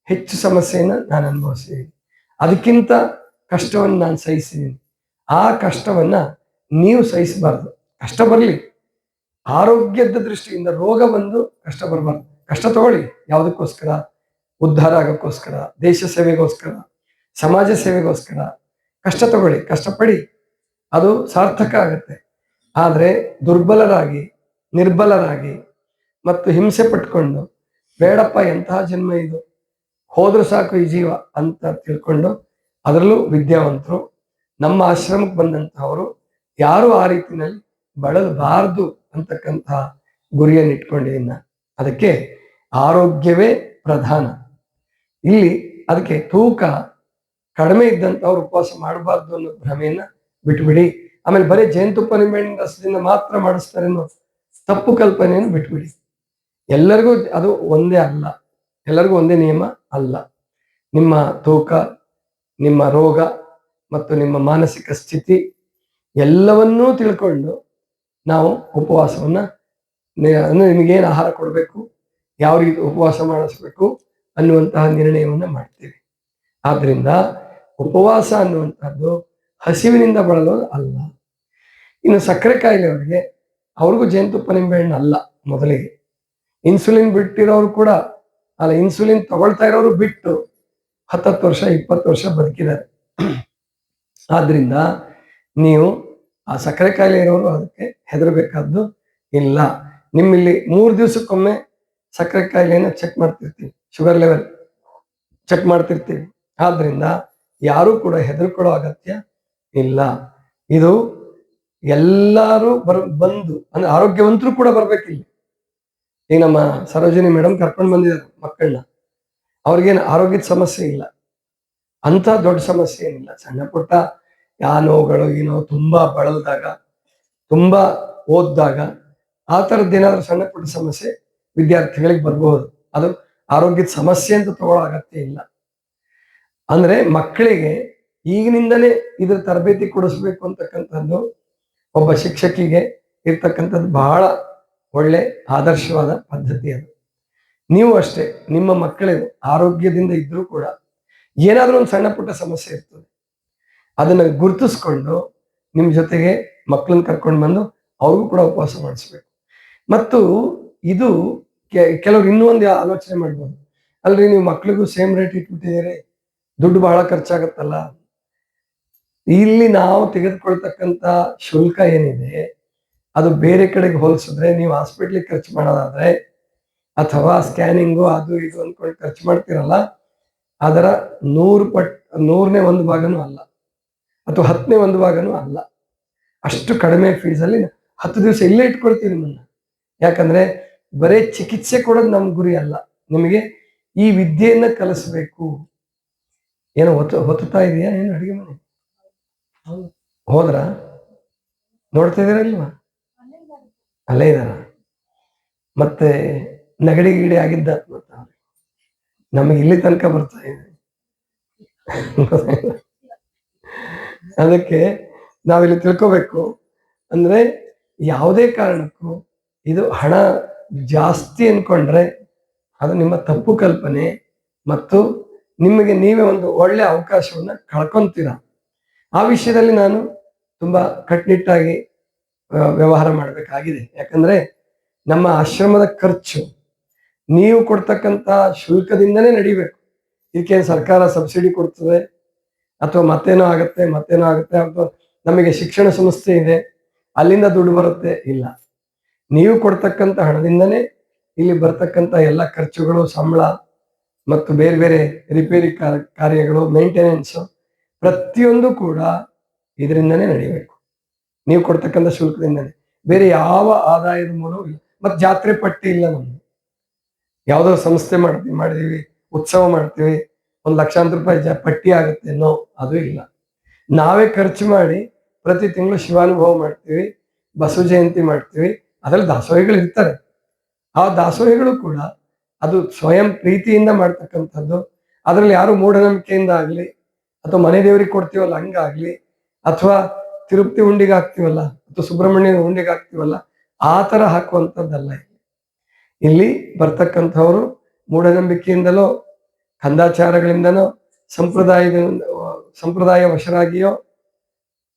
ಹೆಚ್ಚು ಸಮಸ್ಯೆಯನ್ನ ನಾನು ಅನುಭವಿಸಿದ್ದೀನಿ. ಅದಕ್ಕಿಂತ ಕಷ್ಟವನ್ನು ನಾನು ಸಹಿಸಿದ್ದೀನಿ. ಆ ಕಷ್ಟವನ್ನ ನೀವು ಸಹಿಸಬಾರ್ದು. ಕಷ್ಟ ಬರಲಿ, ಆರೋಗ್ಯದ ದೃಷ್ಟಿಯಿಂದ ರೋಗ ಬಂದು ಕಷ್ಟ ಬರಬಾರ್ದು. ಕಷ್ಟ ತಗೊಳ್ಳಿ, ಯಾವುದಕ್ಕೋಸ್ಕರ? ಉದ್ಧಾರ ಆಗೋಕ್ಕೋಸ್ಕರ, ದೇಶ ಸೇವೆಗೋಸ್ಕರ, ಸಮಾಜ ಸೇವೆಗೋಸ್ಕರ ಕಷ್ಟ ತಗೊಳ್ಳಿ, ಕಷ್ಟಪಡಿ, ಅದು ಸಾರ್ಥಕ ಆಗುತ್ತೆ. ಆದ್ರೆ ದುರ್ಬಲರಾಗಿ, ನಿರ್ಬಲರಾಗಿ ಮತ್ತು ಹಿಂಸೆ ಪಟ್ಕೊಂಡು ಬೇಡಪ್ಪ ಎಂತಹ ಜನ್ಮ ಇದು, ಹೋದ್ರೂ ಸಾಕು ಈ ಜೀವ ಅಂತ ತಿಳ್ಕೊಂಡು, ಅದರಲ್ಲೂ ವಿದ್ಯಾವಂತರು ನಮ್ಮ ಆಶ್ರಮಕ್ಕೆ ಬಂದಂತಹವರು ಯಾರು ಆ ರೀತಿನಲ್ಲಿ ಬಳಲಬಾರದು ಅಂತಕ್ಕಂತಹ ಗುರಿಯನ್ನು ಇಟ್ಕೊಂಡಿದ್ದೀನಿ. ಅದಕ್ಕೆ ಆರೋಗ್ಯವೇ ಪ್ರಧಾನ. ಇಲ್ಲಿ ಅದಕ್ಕೆ ತೂಕ ಕಡಿಮೆ ಇದ್ದಂಥವ್ರು ಉಪವಾಸ ಮಾಡಬಾರ್ದು ಅನ್ನೋ ಭ್ರಮೆಯನ್ನ ಬಿಟ್ಬಿಡಿ. ಆಮೇಲೆ ಬರೀ ಜೇನುತುಪ್ಪ ನಿಂಬೆಹಣ್ಣಿನ ರಸದಿಂದ ಮಾತ್ರ ಮಾಡಿಸ್ತಾರೆ ಅನ್ನೋ ತಪ್ಪು ಕಲ್ಪನೆಯನ್ನು ಬಿಟ್ಬಿಡಿ. ಎಲ್ಲರಿಗೂ ಅದು ಒಂದೇ ಅಲ್ಲ, ಎಲ್ಲರಿಗೂ ಒಂದೇ ನಿಯಮ ಅಲ್ಲ. ನಿಮ್ಮ ತೂಕ, ನಿಮ್ಮ ರೋಗ ಮತ್ತು ನಿಮ್ಮ ಮಾನಸಿಕ ಸ್ಥಿತಿ ಎಲ್ಲವನ್ನೂ ತಿಳ್ಕೊಂಡು ನಾವು ಉಪವಾಸವನ್ನ ನಿಮಗೇನು ಆಹಾರ ಕೊಡಬೇಕು, ಯಾವ ರೀತಿ ಉಪವಾಸ ಮಾಡಿಸ್ಬೇಕು ಅನ್ನುವಂತಹ ನಿರ್ಣಯವನ್ನ ಮಾಡ್ತೀವಿ. ಆದ್ರಿಂದ ಉಪವಾಸ ಅನ್ನುವಂಥದ್ದು ಹಸಿವಿನಿಂದ ಬಳಲೋದು ಅಲ್ಲ. ಇನ್ನು ಸಕ್ಕರೆ ಕಾಯಿಲೆಯವರಿಗೆ ಅವ್ರಿಗೂ ಜೇನುತುಪ್ಪ ನಿಂಬೆಹಣ್ಣು ಅಲ್ಲ. ಮೊದಲಿಗೆ ಇನ್ಸುಲಿನ್ ಬಿಟ್ಟಿರೋರು ಕೂಡ ಅಲ್ಲ, ಇನ್ಸುಲಿನ್ ತಗೊಳ್ತಾ ಇರೋರು ಬಿಟ್ಟು 10 ವರ್ಷ 20 ವರ್ಷ ಬದುಕಿದ್ದಾರೆ. ಆದ್ರಿಂದ ನೀವು ಆ ಸಕ್ಕರೆ ಕಾಯಿಲೆ ಇರೋರು ಅದಕ್ಕೆ ಹೆದರಬೇಕಾದ್ದು ಇಲ್ಲ. ನಿಮ್ಮಲ್ಲಿ 3 ದಿವಸಕ್ಕೊಮ್ಮೆ ಸಕ್ಕರೆ ಕಾಯಿಲೆಯನ್ನು ಚೆಕ್ ಮಾಡ್ತಿರ್ತೀವಿ, ಶುಗರ್ ಲೆವೆಲ್ ಚೆಕ್ ಮಾಡ್ತಿರ್ತೀವಿ. ಆದ್ರಿಂದ ಯಾರೂ ಕೂಡ ಹೆದರ್ಕೊಳ್ಳೋ ಅಗತ್ಯ ಇಲ್ಲ. ಇದು ಎಲ್ಲರೂ ಬಂದು ಅಂದ್ರೆ ಆರೋಗ್ಯವಂತರು ಕೂಡ ಬರ್ಬೇಕಿಲ್ಲ. ಈಗ ನಮ್ಮ ಸರೋಜಿನಿ ಮೇಡಮ್ ಕರ್ಕೊಂಡು ಬಂದಿದ್ದಾರೆ ಮಕ್ಕಳನ್ನ, ಅವ್ರಿಗೇನು ಆರೋಗ್ಯದ ಸಮಸ್ಯೆ ಇಲ್ಲ, ಅಂತ ದೊಡ್ಡ ಸಮಸ್ಯೆ ಏನಿಲ್ಲ. ಸಣ್ಣ ಪುಟ್ಟ ಯಾ ನೋವುಗಳು ಏನೋ ತುಂಬಾ ಬಳಲ್ದಾಗ, ತುಂಬಾ ಓದಿದಾಗ ಆ ಥರದ್ದೇನಾದ್ರೂ ಸಣ್ಣ ಪುಟ್ಟ ಸಮಸ್ಯೆ ವಿದ್ಯಾರ್ಥಿಗಳಿಗೆ ಬರ್ಬಹುದು. ಅದು ಆರೋಗ್ಯದ ಸಮಸ್ಯೆ ಅಂತ ತಗೊಳ್ಳೋ ಅಗತ್ಯ ಇಲ್ಲ. ಅಂದ್ರೆ ಮಕ್ಕಳಿಗೆ ಈಗಿನಿಂದನೇ ಇದ್ರ ತರಬೇತಿ ಕೊಡಿಸ್ಬೇಕು ಅಂತಕ್ಕಂಥದ್ದು ಒಬ್ಬ ಶಿಕ್ಷಕಿಗೆ ಇರ್ತಕ್ಕಂಥದ್ದು ಬಹಳ ಒಳ್ಳೆ ಆದರ್ಶವಾದ ಪದ್ಧತಿ. ಅದು ನೀವು ಅಷ್ಟೇ, ನಿಮ್ಮ ಮಕ್ಕಳಿಗೆ ಆರೋಗ್ಯದಿಂದ ಇದ್ರೂ ಕೂಡ ಏನಾದ್ರೂ ಒಂದು ಸಣ್ಣ ಪುಟ್ಟ ಸಮಸ್ಯೆ ಇರ್ತದೆ, ಅದನ್ನ ಗುರುತಿಸ್ಕೊಂಡು ನಿಮ್ ಜೊತೆಗೆ ಮಕ್ಕಳನ್ನ ಕರ್ಕೊಂಡು ಬಂದು ಅವ್ರಿಗೂ ಕೂಡ ಉಪವಾಸ ಮಾಡಿಸ್ಬೇಕು. ಮತ್ತು ಇದು ಕೆಲವ್ರು ಇನ್ನೂ ಒಂದು ಆಲೋಚನೆ ಮಾಡ್ಬೋದು, ಅಲ್ರಿ ನೀವು ಮಕ್ಳಿಗೂ ಸೇಮ್ ರೇಟ್ ಇಟ್ಬಿಟ್ಟಿದ್ದೀರಿ, ದುಡ್ಡು ಬಹಳ ಖರ್ಚಾಗತ್ತಲ್ಲ. ಇಲ್ಲಿ ನಾವು ತೆಗೆದುಕೊಳ್ತಕ್ಕಂಥ ಶುಲ್ಕ ಏನಿದೆ ಅದು ಬೇರೆ ಕಡೆಗೆ ಹೋಲಿಸಿದ್ರೆ, ನೀವು ಹಾಸ್ಪಿಟ್ಲಿಗೆ ಖರ್ಚು ಮಾಡೋದಾದ್ರೆ ಅಥವಾ ಸ್ಕ್ಯಾನಿಂಗು ಅದು ಇದು ಅಂದ್ಕೊಂಡು ಖರ್ಚು ಮಾಡ್ತೀರಲ್ಲ, ಅದರ 100ನೇ 1 ಭಾಗನೂ ಅಲ್ಲ, ಅಥವಾ 10ನೇ 1 ಭಾಗನೂ ಅಲ್ಲ. ಅಷ್ಟು ಕಡಿಮೆ ಫೀಸಲ್ಲಿ 10 ದಿವಸ ಇಲ್ಲೇ ಇಟ್ಕೊಳ್ತೀವಿ ನಿಮ್ಮನ್ನ. ಯಾಕಂದ್ರೆ ಬರೇ ಚಿಕಿತ್ಸೆ ಕೊಡೋದು ನಮ್ ಗುರಿ ಅಲ್ಲ, ನಿಮಗೆ ಈ ವಿದ್ಯೆಯನ್ನ ಕಲಿಸ್ಬೇಕು. ಏನೋ ಹೊತ್ತಾ ಇದೆಯಾ ಏನು ಅಡಿಗೆ ಮನೆ? ಹೋದ್ರ ನೋಡ್ತಾ ಇದೀರ ಇಲ್ವಾ? ಅಲ್ಲೇ ಇದಾರ. ಮತ್ತೆ ನೆಗಡಿ ಗಿಡಿ ಆಗಿದ್ದ ನಮಗೆ ಇಲ್ಲಿ ತನಕ ಬರ್ತಾ ಇದೆ. ಅದಕ್ಕೆ ನಾವಿಲ್ಲಿ ತಿಳ್ಕೋಬೇಕು, ಅಂದ್ರೆ ಯಾವುದೇ ಕಾರಣಕ್ಕೂ ಇದು ಹಣ ಜಾಸ್ತಿ ಅನ್ಕೊಂಡ್ರೆ ಅದು ನಿಮ್ಮ ತಪ್ಪು ಕಲ್ಪನೆ ಮತ್ತು ನಿಮಗೆ ನೀವೇ ಒಂದು ಒಳ್ಳೆ ಅವಕಾಶವನ್ನ ಕಳ್ಕೊಂತೀರ. ಆ ವಿಷಯದಲ್ಲಿ ನಾನು ತುಂಬಾ ಕಟ್ಟುನಿಟ್ಟಾಗಿ ವ್ಯವಹಾರ ಮಾಡಬೇಕಾಗಿದೆ. ಯಾಕಂದ್ರೆ ನಮ್ಮ ಆಶ್ರಮದ ಖರ್ಚು ನೀವು ಕೊಡ್ತಕ್ಕಂಥ ಶುಲ್ಕದಿಂದನೇ ನಡಿಬೇಕು. ಇದಕ್ಕೆ ಸರ್ಕಾರ ಸಬ್ಸಿಡಿ ಕೊಡ್ತದೆ ಅಥವಾ ಮತ್ತೇನೋ ಆಗುತ್ತೆ ಅಥವಾ ನಮಗೆ ಶಿಕ್ಷಣ ಸಂಸ್ಥೆ ಇದೆ ಅಲ್ಲಿಂದ ದುಡ್ಡು ಬರುತ್ತೆ, ಇಲ್ಲ. ನೀವು ಕೊಡ್ತಕ್ಕಂಥ ಹಣದಿಂದನೇ ಇಲ್ಲಿ ಬರ್ತಕ್ಕಂಥ ಎಲ್ಲ ಖರ್ಚುಗಳು, ಸಂಬಳ ಮತ್ತು ಬೇರೆ ಬೇರೆ ರಿಪೇರಿ ಕಾರ್ಯಗಳು, ಮೇಂಟೆನೆನ್ಸ್ ಪ್ರತಿಯೊಂದು ಕೂಡ ಇದರಿಂದನೇ ನಡೀಬೇಕು. ನೀವು ಕೊಡ್ತಕ್ಕಂಥ ಶುಲ್ಕದಿಂದನೇ, ಬೇರೆ ಯಾವ ಆದಾಯದ ಮೂಲವೂ ಇಲ್ಲ. ಮತ್ತೆ ಜಾತ್ರೆ ಪಟ್ಟಿ ಇಲ್ಲ ನಮ್ದು. ಯಾವುದೋ ಸಂಸ್ಥೆ ಮಾಡಿದೀವಿ, ಉತ್ಸವ ಮಾಡ್ತೀವಿ, 1 ಲಕ್ಷಾಂತರ ರೂಪಾಯಿ ಪಟ್ಟಿ ಆಗುತ್ತೆ, ನೋ, ಅದು ಇಲ್ಲ. ನಾವೇ ಖರ್ಚು ಮಾಡಿ ಪ್ರತಿ ತಿಂಗಳು ಶಿವಾನುಭವ ಮಾಡ್ತೀವಿ, ಬಸವ ಜಯಂತಿ ಮಾಡ್ತೀವಿ. ಅದ್ರಲ್ಲಿ ದಾಸೋಹಿಗಳು ಇರ್ತಾರೆ, ಆ ದಾಸೋಹಿಗಳು ಕೂಡ ಅದು ಸ್ವಯಂ ಪ್ರೀತಿಯಿಂದ ಮಾಡ್ತಕ್ಕಂಥದ್ದು. ಅದ್ರಲ್ಲಿ ಯಾರು ಮೂಢನಂಬಿಕೆಯಿಂದ ಆಗ್ಲಿ ಅಥವಾ ಮನೆ ದೇವರಿಗೆ ಕೊಡ್ತೀವಲ್ಲ ಹಂಗಾಗ್ಲಿ ಅಥವಾ ತಿರುಪತಿ ಉಂಡಿಗೆ ಹಾಕ್ತಿವಲ್ಲ ಅಥವಾ ಸುಬ್ರಹ್ಮಣ್ಯನ ಉಂಡಿಗೆ ಹಾಕ್ತಿವಲ್ಲ ಆ ತರ ಹಾಕುವಂಥದ್ದಲ್ಲ. ಇಲ್ಲಿ ಬರ್ತಕ್ಕಂಥವ್ರು ಮೂಢನಂಬಿಕೆಯಿಂದಲೋ ಕಂದಾಚಾರಗಳಿಂದನೋ ಸಂಪ್ರದಾಯ ವಶರಾಗಿಯೋ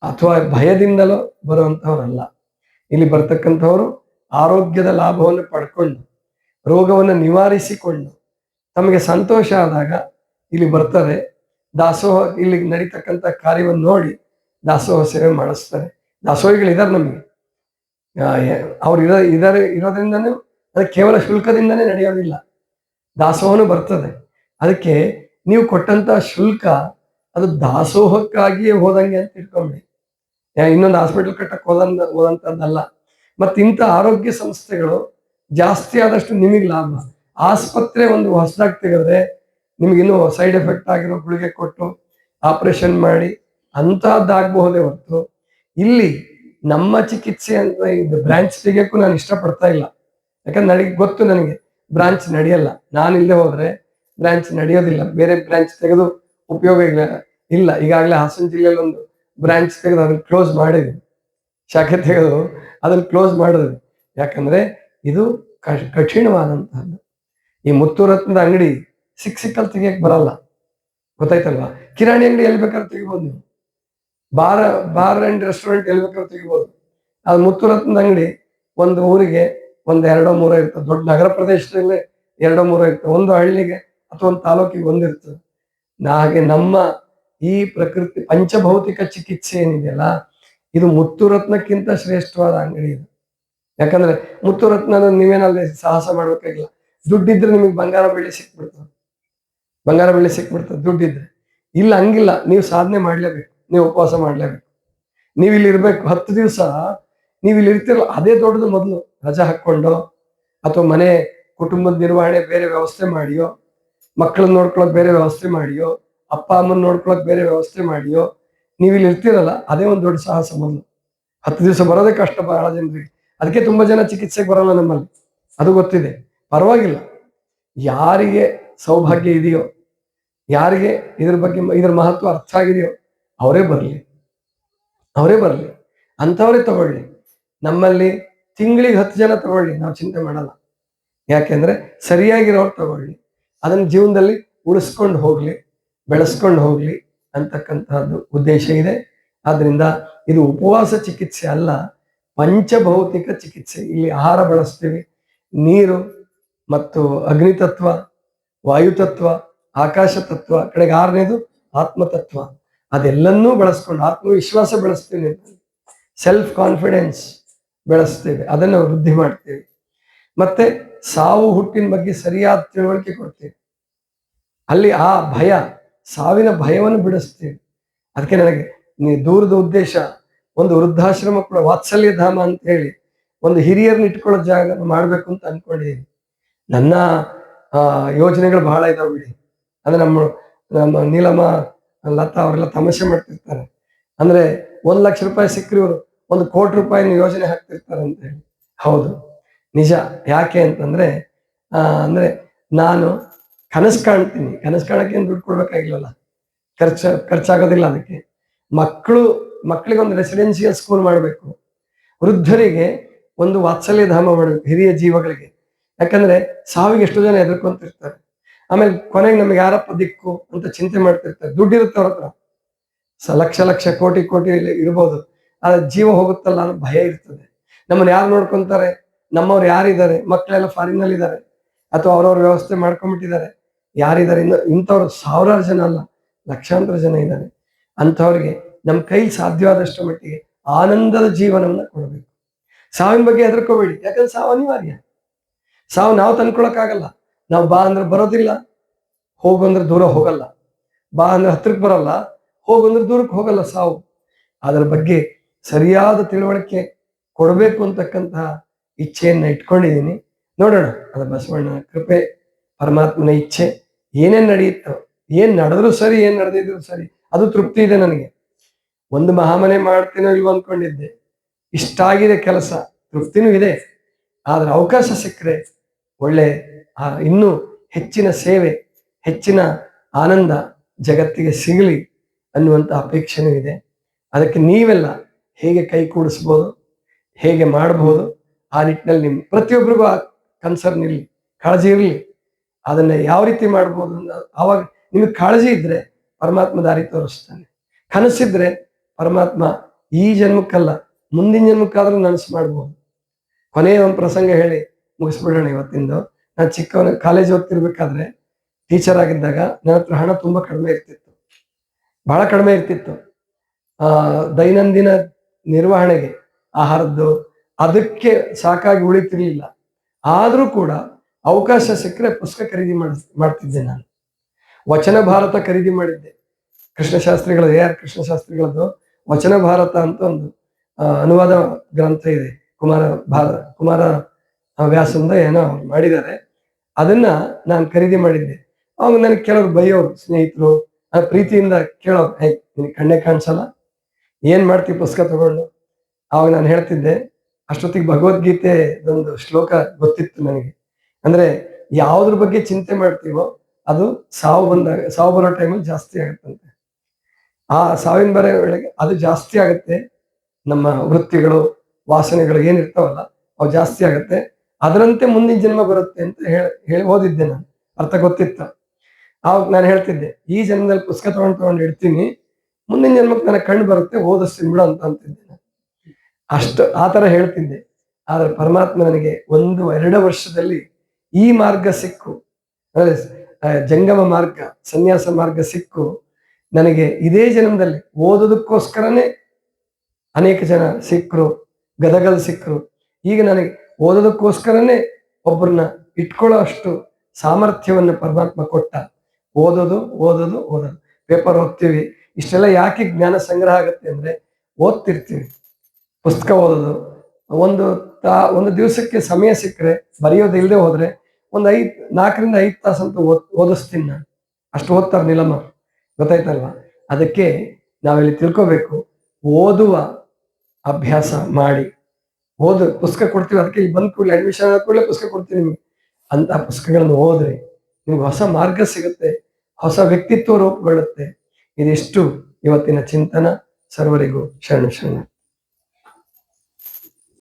ಅಥವಾ ಭಯದಿಂದಲೋ ಬರುವಂಥವ್ರಲ್ಲ. ಇಲ್ಲಿ ಬರ್ತಕ್ಕಂಥವ್ರು ಆರೋಗ್ಯದ ಲಾಭವನ್ನು ಪಡ್ಕೊಂಡು, ರೋಗವನ್ನು ನಿವಾರಿಸಿಕೊಂಡು, ತಮಗೆ ಸಂತೋಷ ಆದಾಗ ಇಲ್ಲಿ ಬರ್ತಾರೆ. ದಾಸೋಹ ಇಲ್ಲಿ ನಡೀತಕ್ಕಂಥ ಕಾರ್ಯವನ್ನು ನೋಡಿ ದಾಸೋಹ ಸೇವೆ ಮಾಡಿಸ್ತಾರೆ. ದಾಸೋಹಿಗಳಿದ್ದಾರೆ ನಮಗೆ, ಅವ್ರು ಇರೋದ್ರಿಂದನೂ ಅದು ಕೇವಲ ಶುಲ್ಕದಿಂದನೇ ನಡೆಯೋದಿಲ್ಲ, ದಾಸೋಹನೂ ಬರ್ತದೆ. ಅದಕ್ಕೆ ನೀವು ಕೊಟ್ಟಂತ ಶುಲ್ಕ ಅದು ದಾಸೋಹಕ್ಕಾಗಿಯೇ ಹೋದಂಗೆ ಅಂತ ಇಟ್ಕೊಂಬಿಡಿ. ಇನ್ನೊಂದು ಹಾಸ್ಪಿಟಲ್ ಕಟ್ಟಕ್ಕೆ ಹೋದಂಥದ್ದಲ್ಲ. ಮತ್ತು ಇಂಥ ಆರೋಗ್ಯ ಸಂಸ್ಥೆಗಳು ಜಾಸ್ತಿ ಆದಷ್ಟು ನಿಮಗೆ ಲಾಭ. ಆಸ್ಪತ್ರೆ ಒಂದು ಹೊಸದಾಗಿ ತೆಗೆದ್ರೆ ನಿಮ್ಗಿನ್ನೂ ಸೈಡ್ ಎಫೆಕ್ಟ್ ಆಗಿರೋ ಗುಳಿಗೆ ಕೊಟ್ಟು ಆಪರೇಷನ್ ಮಾಡಿ ಅಂತಹದ್ದಾಗಬಹುದೇ ಹೊರತು ಇಲ್ಲಿ ನಮ್ಮ ಚಿಕಿತ್ಸೆ ಅಂತ ಇದು ಬ್ರಾಂಚ್ ತೆಗಿಯೋಕ್ಕೂ ನಾನು ಇಷ್ಟಪಡ್ತಾ ಇಲ್ಲ. ಯಾಕಂದ್ರೆ ನನಗೆ ಗೊತ್ತು, ನನಗೆ ಬ್ರಾಂಚ್ ನಡೆಯಲ್ಲ. ನಾನು ಇಲ್ಲದೆ ಹೋದ್ರೆ ಬ್ರಾಂಚ್ ನಡೆಯೋದಿಲ್ಲ. ಬೇರೆ ಬ್ರಾಂಚ್ ತೆಗೆದು ಉಪಯೋಗ ಇಲ್ಲ. ಈಗಾಗಲೇ ಹಾಸನ ಜಿಲ್ಲೆಯಲ್ಲಿ ಒಂದು ಬ್ರಾಂಚ್ ತೆಗೆದು ಅದನ್ನ ಕ್ಲೋಸ್ ಮಾಡಿದ್ವಿ, ಶಾಖೆ ತೆಗೆದು ಅದನ್ನ ಕ್ಲೋಸ್ ಮಾಡಿದ್ವಿ. ಯಾಕಂದ್ರೆ ಇದು ಕಠಿಣವಾದಂತಹದ್ದು. ಈ ಮುತ್ತುರತ್ನದ ಅಂಗಡಿ ಸಿಕ್ಕಲ್ಲಿ ತೆಗಿಯಕ್ ಬರಲ್ಲ, ಗೊತ್ತಾಯ್ತಲ್ವಾ? ಕಿರಾಣಿ ಅಂಗಡಿ ಎಲ್ಲಿ ಬೇಕಾದ್ರೂ ತೆಗಿಬೋದು ನೀವು, ಬಾರ್ ಅಂಡ್ ರೆಸ್ಟೋರೆಂಟ್ ಎಲ್ಲಿ ಬೇಕಾದ್ರೂ ತೆಗಿಬೋದು. ಅದು ಮುತ್ತುರತ್ನದ ಅಂಗಡಿ ಒಂದು ಊರಿಗೆ ಒಂದ್ 2-3 ಇರ್ತದೆ. ದೊಡ್ಡ ನಗರ ಪ್ರದೇಶದಲ್ಲಿ 2-3 ಇರ್ತದೆ. ಒಂದು ಹಳ್ಳಿಗೆ ಅಥವಾ ಒಂದು ತಾಲೂಕಿಗೆ ಒಂದಿರ್ತದೆ. ಹಾಗೆ ನಮ್ಮ ಈ ಪ್ರಕೃತಿ ಪಂಚಭೌತಿಕ ಚಿಕಿತ್ಸೆ ಏನಿದೆಯಲ್ಲ, ಇದು ಮುತ್ತುರತ್ನಕ್ಕಿಂತ ಶ್ರೇಷ್ಠವಾದ ಅಂಗಡಿ ಇದು. ಯಾಕಂದ್ರೆ ಮುತ್ತುರತ್ನ ನೀವೇನಲ್ಲಿ ಸಾಹಸ ಮಾಡ್ಬೇಕಾಗಿಲ್ಲ. ದುಡ್ಡಿದ್ರೆ ನಿಮಗೆ ಬಂಗಾರ ಬೆಳ್ಳಿ ಸಿಕ್ಬಿಡ್ತದೆ ದುಡ್ಡಿದ್ರೆ. ಇಲ್ಲ, ಹಂಗಿಲ್ಲ. ನೀವು ಸಾಧನೆ ಮಾಡ್ಲೇಬೇಕು, ನೀವು ಉಪವಾಸ ಮಾಡ್ಲೇಬೇಕು, ನೀವು ಇಲ್ಲಿ ಇರ್ಬೇಕು. 10 ದಿವಸ ನೀವು ಇಲ್ಲಿ ಇರ್ತಿರಲ್ಲ, ಅದೇ ದೊಡ್ಡದು. ಮೊದಲು ರಜಾ ಹಾಕೊಂಡು ಅಥವಾ ಮನೆ ಕುಟುಂಬದ ನಿರ್ವಹಣೆ ಬೇರೆ ವ್ಯವಸ್ಥೆ ಮಾಡಿಯೋ, ಮಕ್ಕಳನ್ನ ನೋಡ್ಕೊಳಕ್ ಬೇರೆ ವ್ಯವಸ್ಥೆ ಮಾಡಿಯೋ, ಅಪ್ಪ ಅಮ್ಮನ ನೋಡ್ಕೊಳಕ್ ಬೇರೆ ವ್ಯವಸ್ಥೆ ಮಾಡಿಯೋ ನೀವು ಇಲ್ಲಿ ಇರ್ತಿರಲ್ಲ, ಅದೇ ಒಂದು ದೊಡ್ಡ ಸಾಹಸ. ಮೊದಲು 10 ದಿವಸ ಬರೋದೇ ಕಷ್ಟ ಬಹಳ ಜನರಿಗೆ. ಅದಕ್ಕೆ ತುಂಬಾ ಜನ ಚಿಕಿತ್ಸೆಗೆ ಬರಲ್ಲ ನಮ್ಮಲ್ಲಿ, ಅದು ಗೊತ್ತಿದೆ. ಪರವಾಗಿಲ್ಲ, ಯಾರಿಗೆ ಸೌಭಾಗ್ಯ ಇದೆಯೋ, ಯಾರಿಗೆ ಇದ್ರ ಬಗ್ಗೆ ಇದ್ರ ಮಹತ್ವ ಅರ್ಥ ಆಗಿದೆಯೋ ಅವರೇ ಬರಲಿ ಅಂಥವರೇ ತಗೊಳ್ಳಿ. ನಮ್ಮಲ್ಲಿ ತಿಂಗಳಿಗೆ 10 ಜನ ತಗೊಳ್ಳಿ, ನಾವು ಚಿಂತೆ ಮಾಡಲ್ಲ. ಯಾಕೆಂದ್ರೆ ಸರಿಯಾಗಿರೋರು ತಗೊಳ್ಳಿ, ಅದನ್ನ ಜೀವನದಲ್ಲಿ ಉಳಿಸ್ಕೊಂಡು ಹೋಗ್ಲಿ, ಬೆಳೆಸ್ಕೊಂಡು ಹೋಗ್ಲಿ ಅಂತಕ್ಕಂತಹದ್ದು ಉದ್ದೇಶ ಇದೆ. ಆದ್ರಿಂದ ಇದು ಉಪವಾಸ ಚಿಕಿತ್ಸೆ ಅಲ್ಲ, ಪಂಚಭೌತಿಕ ಚಿಕಿತ್ಸೆ. ಇಲ್ಲಿ ಆಹಾರ ಬಳಸ್ತೀವಿ, ನೀರು ಮತ್ತು ಅಗ್ನಿತತ್ವ, ವಾಯುತತ್ವ, ಆಕಾಶ ತತ್ವ, ಕಡೆಗೆ 6ನೇದು ಆತ್ಮತತ್ವ. ಅದೆಲ್ಲನ್ನೂ ಬಳಸ್ಕೊಂಡು ಆತ್ಮವಿಶ್ವಾಸ ಬೆಳೆಸ್ತೀವಿ, ಸೆಲ್ಫ್ ಕಾನ್ಫಿಡೆನ್ಸ್ ಬೆಳೆಸ್ತೇವೆ, ಅದನ್ನು ವೃದ್ಧಿ ಮಾಡ್ತೇವೆ. ಮತ್ತೆ ಸಾವು ಹುಟ್ಟಿನ ಬಗ್ಗೆ ಸರಿಯಾದ ತಿಳುವಳಿಕೆ ಕೊಡ್ತೇವೆ. ಅಲ್ಲಿ ಆ ಭಯ, ಸಾವಿನ ಭಯವನ್ನು ಬಿಡಿಸ್ತೇವೆ. ಅದಕ್ಕೆ ನನಗೆ ದೂರದ ಉದ್ದೇಶ ಒಂದು ವೃದ್ಧಾಶ್ರಮ ಕೂಡ, ವಾತ್ಸಲ್ಯ ಧಾಮ ಅಂತ ಹೇಳಿ ಒಂದು ಹಿರಿಯರನ್ನ ಇಟ್ಕೊಳ್ಳೋ ಜಾಗ ಮಾಡ್ಬೇಕು ಅಂತ ಅನ್ಕೊಂಡಿದ್ದೀನಿ. ನನ್ನ ಯೋಜನೆಗಳು ಬಹಳ ಇದಾವೆ ಬಿಡಿ. ಅಂದ್ರೆ ನಮ್ಮ ನೀಲಮ್ಮ, ಲತಾ ಅವರೆಲ್ಲ ತಮಾಷೆ ಮಾಡ್ತಿರ್ತಾರೆ. ಅಂದ್ರೆ 1 ಲಕ್ಷ ರೂಪಾಯಿ ಸಿಕ್ಕರೆ ಇವರು 1 ಕೋಟಿ ರೂಪಾಯಿನ ಯೋಜನೆ ಹಾಕ್ತಿರ್ತಾರೆ ಅಂತ ಹೇಳಿ. ಹೌದು, ನಿಜ. ಯಾಕೆ ಅಂತಂದ್ರೆ ನಾನು ಕನಸು ಕಾಣ್ತೀನಿ. ಕನಸು ಕಾಣಕ್ಕೆ ದುಡ್ಡು ಕೊಡ್ಬೇಕಾಗಿಲ್ಲಲ್ಲ, ಖರ್ಚಾಗೋದಿಲ್ಲ. ಅದಕ್ಕೆ ಮಕ್ಕಳಿಗೆ ಒಂದು ರೆಸಿಡೆನ್ಸಿಯಲ್ ಸ್ಕೂಲ್ ಮಾಡಬೇಕು, ವೃದ್ಧರಿಗೆ ಒಂದು ವಾತ್ಸಲ್ಯ ಧಾಮ ಮಾಡಬೇಕು, ಹಿರಿಯ ಜೀವಗಳಿಗೆ. ಯಾಕಂದ್ರೆ ಸಾವಿಗೆ ಎಷ್ಟೋ ಜನ ಹೆದರ್ಕೊಂತಿರ್ತಾರೆ. ಆಮೇಲೆ ಕೊನೆಗೆ ನಮ್ಗೆ ಯಾರಪ್ಪ ದಿಕ್ಕು ಅಂತ ಚಿಂತೆ ಮಾಡ್ತಿರ್ತಾರೆ. ದುಡ್ಡಿರುತ್ತೆ ಅವ್ರ ಹತ್ರ, ಲಕ್ಷ ಕೋಟಿ ಇರ್ಬೋದು, ಆದ್ರೆ ಜೀವ ಹೋಗುತ್ತಲ್ಲ ಅನ್ನೋ ಭಯ ಇರ್ತದೆ. ನಮ್ಮನ್ನ ಯಾರು ನೋಡ್ಕೊಂತಾರೆ, ನಮ್ಮವ್ರು ಯಾರಿದ್ದಾರೆ, ಮಕ್ಕಳೆಲ್ಲ ಫಾರಿನಲ್ಲಿ ಇದ್ದಾರೆ ಅಥವಾ ಅವ್ರವ್ರ ವ್ಯವಸ್ಥೆ ಮಾಡ್ಕೊಂಡ್ಬಿಟ್ಟಿದ್ದಾರೆ, ಯಾರಿದ್ದಾರೆ, ಇಂಥವ್ರು ಸಾವಿರಾರು ಜನ ಅಲ್ಲ, ಲಕ್ಷಾಂತರ ಜನ ಇದ್ದಾರೆ. ಅಂಥವ್ರಿಗೆ ನಮ್ಮ ಕೈಲಿ ಸಾಧ್ಯವಾದಷ್ಟು ಮಟ್ಟಿಗೆ ಆನಂದದ ಜೀವನವನ್ನ ಕೊಡಬೇಕು. ಸಾವಿನ ಬಗ್ಗೆ ಹೆದರ್ಕೋಬೇಡಿ, ಯಾಕಂದ್ರೆ ಸಾವು ಅನಿವಾರ್ಯ. ಸಾವು ನಾವು ತಂದ್ಕೊಳಕ್ಕಾಗಲ್ಲ. ನಾವು ಬಾ ಅಂದ್ರೆ ಬರೋದಿಲ್ಲ, ಹೋಗು ಅಂದ್ರೆ ದೂರ ಹೋಗಲ್ಲ. ಬಾ ಅಂದ್ರೆ ಹತ್ರಕ್ಕೆ ಬರಲ್ಲ, ಹೋಗು ಅಂದ್ರೆ ದೂರಕ್ಕೆ ಹೋಗಲ್ಲ ಸಾವು. ಅದರ ಬಗ್ಗೆ ಸರಿಯಾದ ತಿಳುವಳಿಕೆ ಕೊಡಬೇಕು ಅಂತಕ್ಕಂತಹ ಇಚ್ಛೆಯನ್ನ ಇಟ್ಕೊಂಡಿದ್ದೀನಿ. ನೋಡೋಣ, ಅದು ಬಸವಣ್ಣನ ಕೃಪೆ, ಪರಮಾತ್ಮನ ಇಚ್ಛೆ. ಏನೇನ್ ನಡೆಯುತ್ತೋ, ಏನ್ ನಡೆದ್ರು ಸರಿ, ಏನ್ ನಡೆದಿದ್ರು ಸರಿ, ಅದು ತೃಪ್ತಿ ಇದೆ ನನಗೆ. ಒಂದು ಮಹಾಮನೆ ಮಾಡ್ತೀನೋ ಇಲ್ವೋ ಅನ್ಕೊಂಡಿದ್ದೆ, ಇಷ್ಟಾಗಿದೆ ಕೆಲಸ, ತೃಪ್ತಿನೂ ಇದೆ. ಆದ್ರೆ ಅವಕಾಶ ಸಿಕ್ಕರೆ ಒಳ್ಳೆ ಇನ್ನೂ ಹೆಚ್ಚಿನ ಸೇವೆ, ಹೆಚ್ಚಿನ ಆನಂದ ಜಗತ್ತಿಗೆ ಸಿಗಲಿ ಅನ್ನುವಂಥ ಅಪೇಕ್ಷೆನೂ ಇದೆ. ಅದಕ್ಕೆ ನೀವೆಲ್ಲ ಹೇಗೆ ಕೈ ಕೂಡಿಸ್ಬೋದು, ಹೇಗೆ ಮಾಡಬಹುದು, ಆ ನಿಟ್ಟಿನಲ್ಲಿ ನಿಮ್ ಪ್ರತಿಯೊಬ್ಬರಿಗೂ ಆ ಕನ್ಸರ್ನ್ ಇರಲಿ, ಕಾಳಜಿ ಇರಲಿ. ಅದನ್ನ ಯಾವ ರೀತಿ ಮಾಡ್ಬೋದು, ಆವಾಗ ನಿಮಗೆ ಕಾಳಜಿ ಇದ್ರೆ ಪರಮಾತ್ಮ ದಾರಿ ತೋರಿಸ್ತಾನೆ. ಕನಸಿದ್ರೆ ಪರಮಾತ್ಮ ಈ ಜನ್ಮಕ್ಕಲ್ಲ, ಮುಂದಿನ ಜನ್ಮಕ್ಕಾದ್ರೂ ನನಸು ಮಾಡ್ಬೋದು. ಕೊನೆಯ ಒಂದು ಪ್ರಸಂಗ ಹೇಳಿ ಮುಗಿಸ್ಬಿಡೋಣ ಇವತ್ತಿಂದು. ನಾನು ಚಿಕ್ಕವನ ಕಾಲೇಜ್ ಓದ್ತಿರ್ಬೇಕಾದ್ರೆ, ಟೀಚರ್ ಆಗಿದ್ದಾಗ ನನ್ನ ಹತ್ರ ಹಣ ತುಂಬಾ ಕಡಿಮೆ ಇರ್ತಿತ್ತು, ಬಹಳ ಕಡಿಮೆ ಇರ್ತಿತ್ತು. ದೈನಂದಿನ ನಿರ್ವಹಣೆಗೆ, ಆಹಾರದ್ದು ಅದಕ್ಕೆ ಸಾಕಾಗಿ ಉಳಿತಿರ್ಲಿಲ್ಲ. ಆದ್ರೂ ಕೂಡ ಅವಕಾಶ ಸಿಕ್ಕರೆ ಪುಸ್ತಕ ಖರೀದಿ ಮಾಡ್ತಿದ್ದೆ. ನಾನು ವಚನ ಭಾರತ ಖರೀದಿ ಮಾಡಿದ್ದೆ. ಕೃಷ್ಣಶಾಸ್ತ್ರಿಗಳ AR ಕೃಷ್ಣಶಾಸ್ತ್ರಿಗಳದ್ದು ವಚನ ಭಾರತ ಅಂತ ಒಂದು ಅನುವಾದ ಗ್ರಂಥ ಇದೆ. ಕುಮಾರ ವ್ಯಾಸಂದ ಏನೋ ಮಾಡಿದ್ದಾರೆ, ಅದನ್ನ ನಾನು ಖರೀದಿ ಮಾಡಿದ್ದೆ. ಅವಾಗ ನನಗೆ ಕೆಲವ್ರು ಬೈಯೋರು, ಸ್ನೇಹಿತರು ಪ್ರೀತಿಯಿಂದ ಕೇಳೋರು, ನಿನಗೆ ಕಣ್ಣೇ ಕಾಣಿಸಲ್ಲ, ಏನ್ ಮಾಡ್ತೀವಿ ಪುಸ್ತಕ ತಗೊಂಡು. ಅವಾಗ ನಾನು ಹೇಳ್ತಿದ್ದೆ, ಅಷ್ಟೊತ್ತಿಗೆ ಭಗವದ್ಗೀತೆ ಒಂದು ಶ್ಲೋಕ ಗೊತ್ತಿತ್ತು ನನಗೆ. ಅಂದ್ರೆ ಯಾವ್ದ್ರ ಬಗ್ಗೆ ಚಿಂತೆ ಮಾಡ್ತೀವೋ ಅದು ಸಾವು ಬರೋ ಟೈಮಲ್ಲಿ ಜಾಸ್ತಿ ಆಗುತ್ತಂತೆ. ಆ ಸಾವಿನ ಬರೋ ವೇಳೆಗೆ ಅದು ಜಾಸ್ತಿ ಆಗುತ್ತೆ. ನಮ್ಮ ವೃತ್ತಿಗಳು, ವಾಸನೆಗಳು ಏನಿರ್ತಾವಲ್ಲ ಅವು ಜಾಸ್ತಿ ಆಗುತ್ತೆ. ಅದರಂತೆ ಮುಂದಿನ ಜನ್ಮ ಬರುತ್ತೆ ಅಂತ ಹೇಳಿ ಓದಿದ್ದೆ ನಾನು, ಅರ್ಥ ಗೊತ್ತಿತ್ತು. ಆವಾಗ ನಾನು ಹೇಳ್ತಿದ್ದೆ, ಈ ಜನ್ಮದಲ್ಲಿ ಪುಸ್ತಕ ತಗೊಂಡು ಇಡ್ತೀನಿ, ಮುಂದಿನ ಜನ್ಮಕ್ಕೆ ನನಗೆ ಕಣ್ಣು ಬರುತ್ತೆ, ಓದಿಸ್ತೀನಿ ಬಿಡು ಅಂತ ಅಂತಿದ್ದೆ ನಾನು. ಆ ತರ ಹೇಳ್ತಿದ್ದೆ. ಆದ್ರೆ ಪರಮಾತ್ಮ ನನಗೆ 1-2 ವರ್ಷದಲ್ಲಿ ಈ ಮಾರ್ಗ ಸಿಕ್ಕು, ಅಂದ್ರೆ ಜಂಗಮ ಮಾರ್ಗ, ಸನ್ಯಾಸ ಮಾರ್ಗ ಸಿಕ್ಕು. ನನಗೆ ಇದೇ ಜನ್ಮದಲ್ಲಿ ಓದೋದಕ್ಕೋಸ್ಕರನೇ ಅನೇಕ ಜನ ಸಿಕ್ಕರು, ಗದಗಲ್ ಸಿಕ್ಕರು. ಈಗ ನನಗೆ ಓದೋದಕ್ಕೋಸ್ಕರನೇ ಒಬ್ಬರನ್ನ ಇಟ್ಕೊಳ್ಳೋ ಅಷ್ಟು ಸಾಮರ್ಥ್ಯವನ್ನು ಪರಮಾತ್ಮ ಕೊಟ್ಟ. ಓದೋದು ಓದೋದು ಓದೋದು, ಪೇಪರ್ ಓದ್ತೀವಿ. ಇಷ್ಟೆಲ್ಲ ಯಾಕೆ ಜ್ಞಾನ ಸಂಗ್ರಹ ಆಗುತ್ತೆ ಅಂದ್ರೆ ಓದ್ತಿರ್ತೀವಿ. ಪುಸ್ತಕ ಓದೋದು ಒಂದು ದಿವಸಕ್ಕೆ ಸಮಯ ಸಿಕ್ಕರೆ, ಬರೆಯೋದು ಇಲ್ಲದೆ ಹೋದ್ರೆ 4-5 ತಾಸಂತೂ ಓದಿಸ್ತೀನಿ ನಾನು. ಅಷ್ಟು ಓದ್ತಾರೆ ನಿಲಮ, ಗೊತ್ತಾಯ್ತಲ್ವಾ? ಅದಕ್ಕೆ ನಾವಿಲ್ಲಿ ತಿಳ್ಕೋಬೇಕು, ಓದುವ ಅಭ್ಯಾಸ ಮಾಡಿ. ಪುಸ್ತಕ ಕೊಡ್ತೀವಿ, ಅದಕ್ಕೆ ಇಲ್ಲಿ ಬಂದ್ ಕೂಡಲೇ ಅಡ್ಮಿಷನ್ ಆದ ಕೂಡಲೇ ಪುಸ್ತಕ ಕೊಡ್ತೀವಿ ನಿಮ್ಗೆ. ಅಂತ ಪುಸ್ತಕಗಳನ್ನು ಓದ್ರಿ, ನಿಮ್ಗೆ ಹೊಸ ಮಾರ್ಗ ಸಿಗುತ್ತೆ, ಹೊಸ ವ್ಯಕ್ತಿತ್ವ ರೂಪುಗೊಳ್ಳುತ್ತೆ. ಇದಿಷ್ಟು ಇವತ್ತಿನ ಚಿಂತನ. ಸರ್ವರಿಗೂ ಶರಣ ಶರಣ.